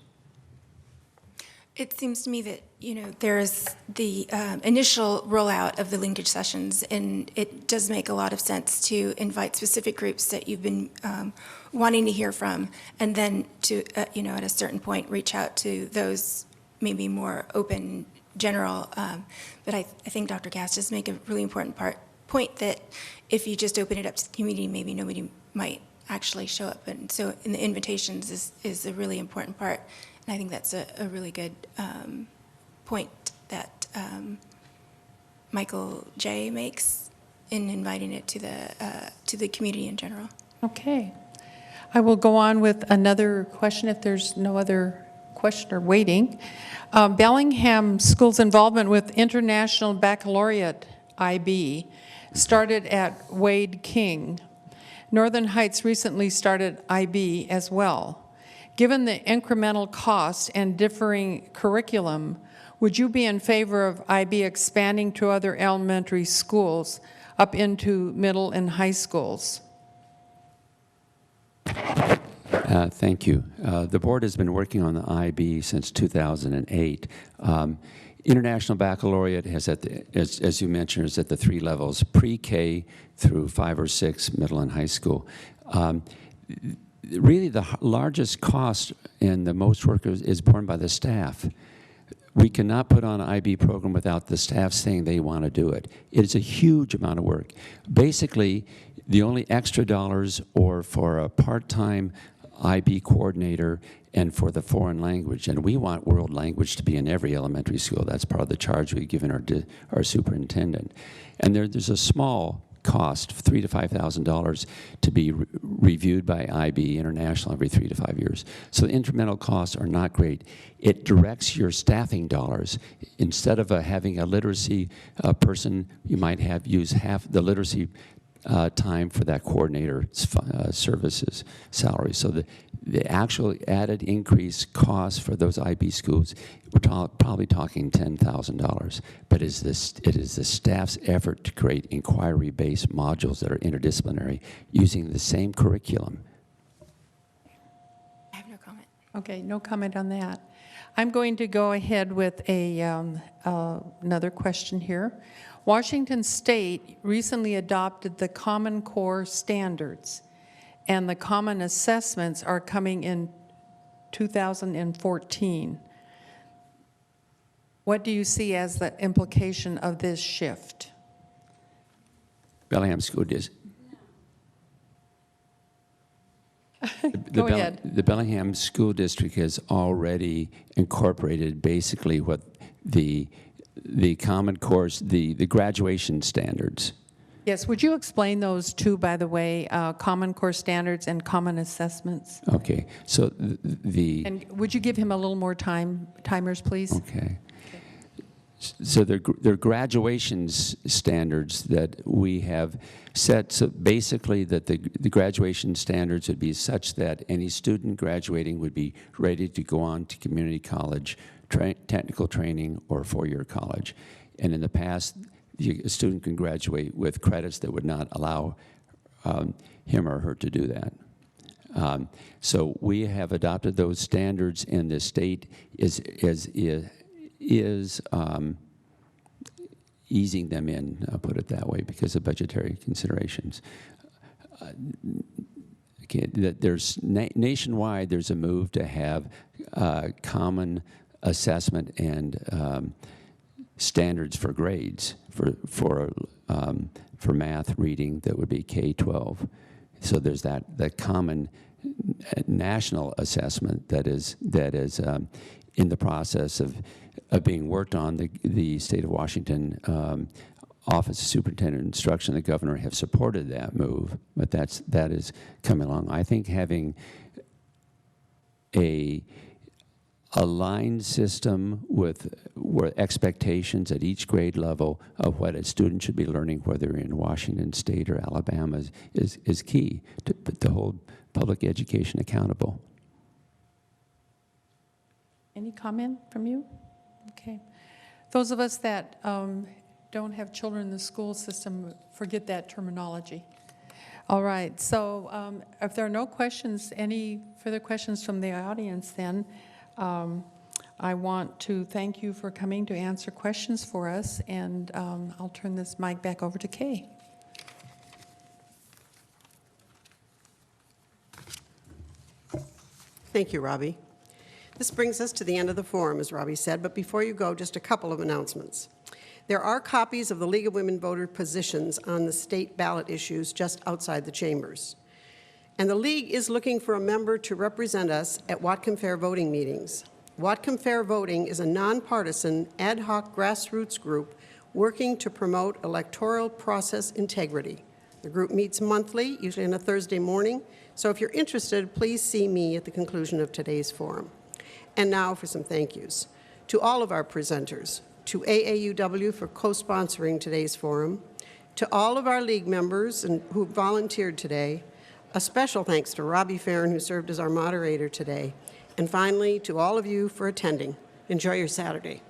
It seems to me that, there's the initial rollout of the linkage sessions, and it does make a lot of sense to invite specific groups that you've been wanting to hear from, and then to, at a certain point, reach out to those maybe more open, general. But I think Dr. Cass just make a really important point that if you just open it up to the community, maybe nobody might actually show up. And so in the invitations is a really important part. And I think that's a really good point that Michael J. makes in inviting it to the community in general. Okay. I will go on with another question if there's no other questioner waiting. Bellingham School's involvement with International Baccalaureate IB started at Wade King. Northern Heights recently started IB as well. Given the incremental cost and differing curriculum, would you be in favor of IB expanding to other elementary schools up into middle and high schools? Thank you. The board has been working on the IB since 2008. International Baccalaureate has, as you mentioned, is at the 3 levels, pre-K through 5 or 6, middle and high school. Really, the largest cost and the most work is borne by the staff. We cannot put on an IB program without the staff saying they want to do it. It's a huge amount of work. Basically, the only extra dollars or for a part-time IB coordinator and for the foreign language, and we want world language to be in every elementary school. That's part of the charge we've given our superintendent. And there's a small cost, $3,000 to $5,000, to be reviewed by IB International every 3 to 5 years. So the incremental costs are not great. It directs your staffing dollars. Instead of having a literacy person, you might use half the literacy time for that coordinator services salary. So the actual added increase cost for those IB schools, we're probably talking $10,000. But it is the staff's effort to create inquiry-based modules that are interdisciplinary using the same curriculum. I have no comment. Okay, no comment on that. I'm going to go ahead with another question here. Washington State recently adopted the Common Core standards, and the common assessments are coming in 2014. What do you see as the implication of this shift? Bellingham School District. Go ahead. The Bellingham School District has already incorporated basically what the Common Core, the graduation standards. Yes, would you explain those two, by the way, Common Core standards and common assessments? Okay, so And would you give him a little more timers, please? Okay. So they're graduation standards that we have set. So basically that the graduation standards would be such that any student graduating would be ready to go on to community college, technical training, or 4-year college. And in the past, a student can graduate with credits that would not allow him or her to do that. So we have adopted those standards, and the state is easing them in, I'll put it that way, because of budgetary considerations. Okay, there's nationwide, there's a move to have common assessment and standards for grades for math, reading, that would be K-12. So there's that common national assessment that is in the process of being worked on. The state of Washington Office of Superintendent of Instruction, the governor, have supported that move, but that is coming along. I think having a aligned system with expectations at each grade level of what a student should be learning, whether in Washington State or Alabama, is key to hold public education accountable. Any comment from you? Okay. Those of us that don't have children in the school system forget that terminology. All right, so if there are no questions, any further questions from the audience, then I want to thank you for coming to answer questions for us, and I'll turn this mic back over to Kay. Thank you, Robbie. This brings us to the end of the forum, as Robbie said, but before you go, just a couple of announcements. There are copies of the League of Women Voter positions on the state ballot issues just outside the chambers. And the League is looking for a member to represent us at Whatcom Fair voting meetings. Whatcom Fair Voting is a nonpartisan, ad hoc grassroots group working to promote electoral process integrity. The group meets monthly, usually on a Thursday morning, so if you're interested, please see me at the conclusion of today's forum. And now for some thank yous. To all of our presenters, to AAUW for co-sponsoring today's forum, to all of our League members who volunteered today, a special thanks to Robbie Farron, who served as our moderator today, and finally, to all of you for attending. Enjoy your Saturday.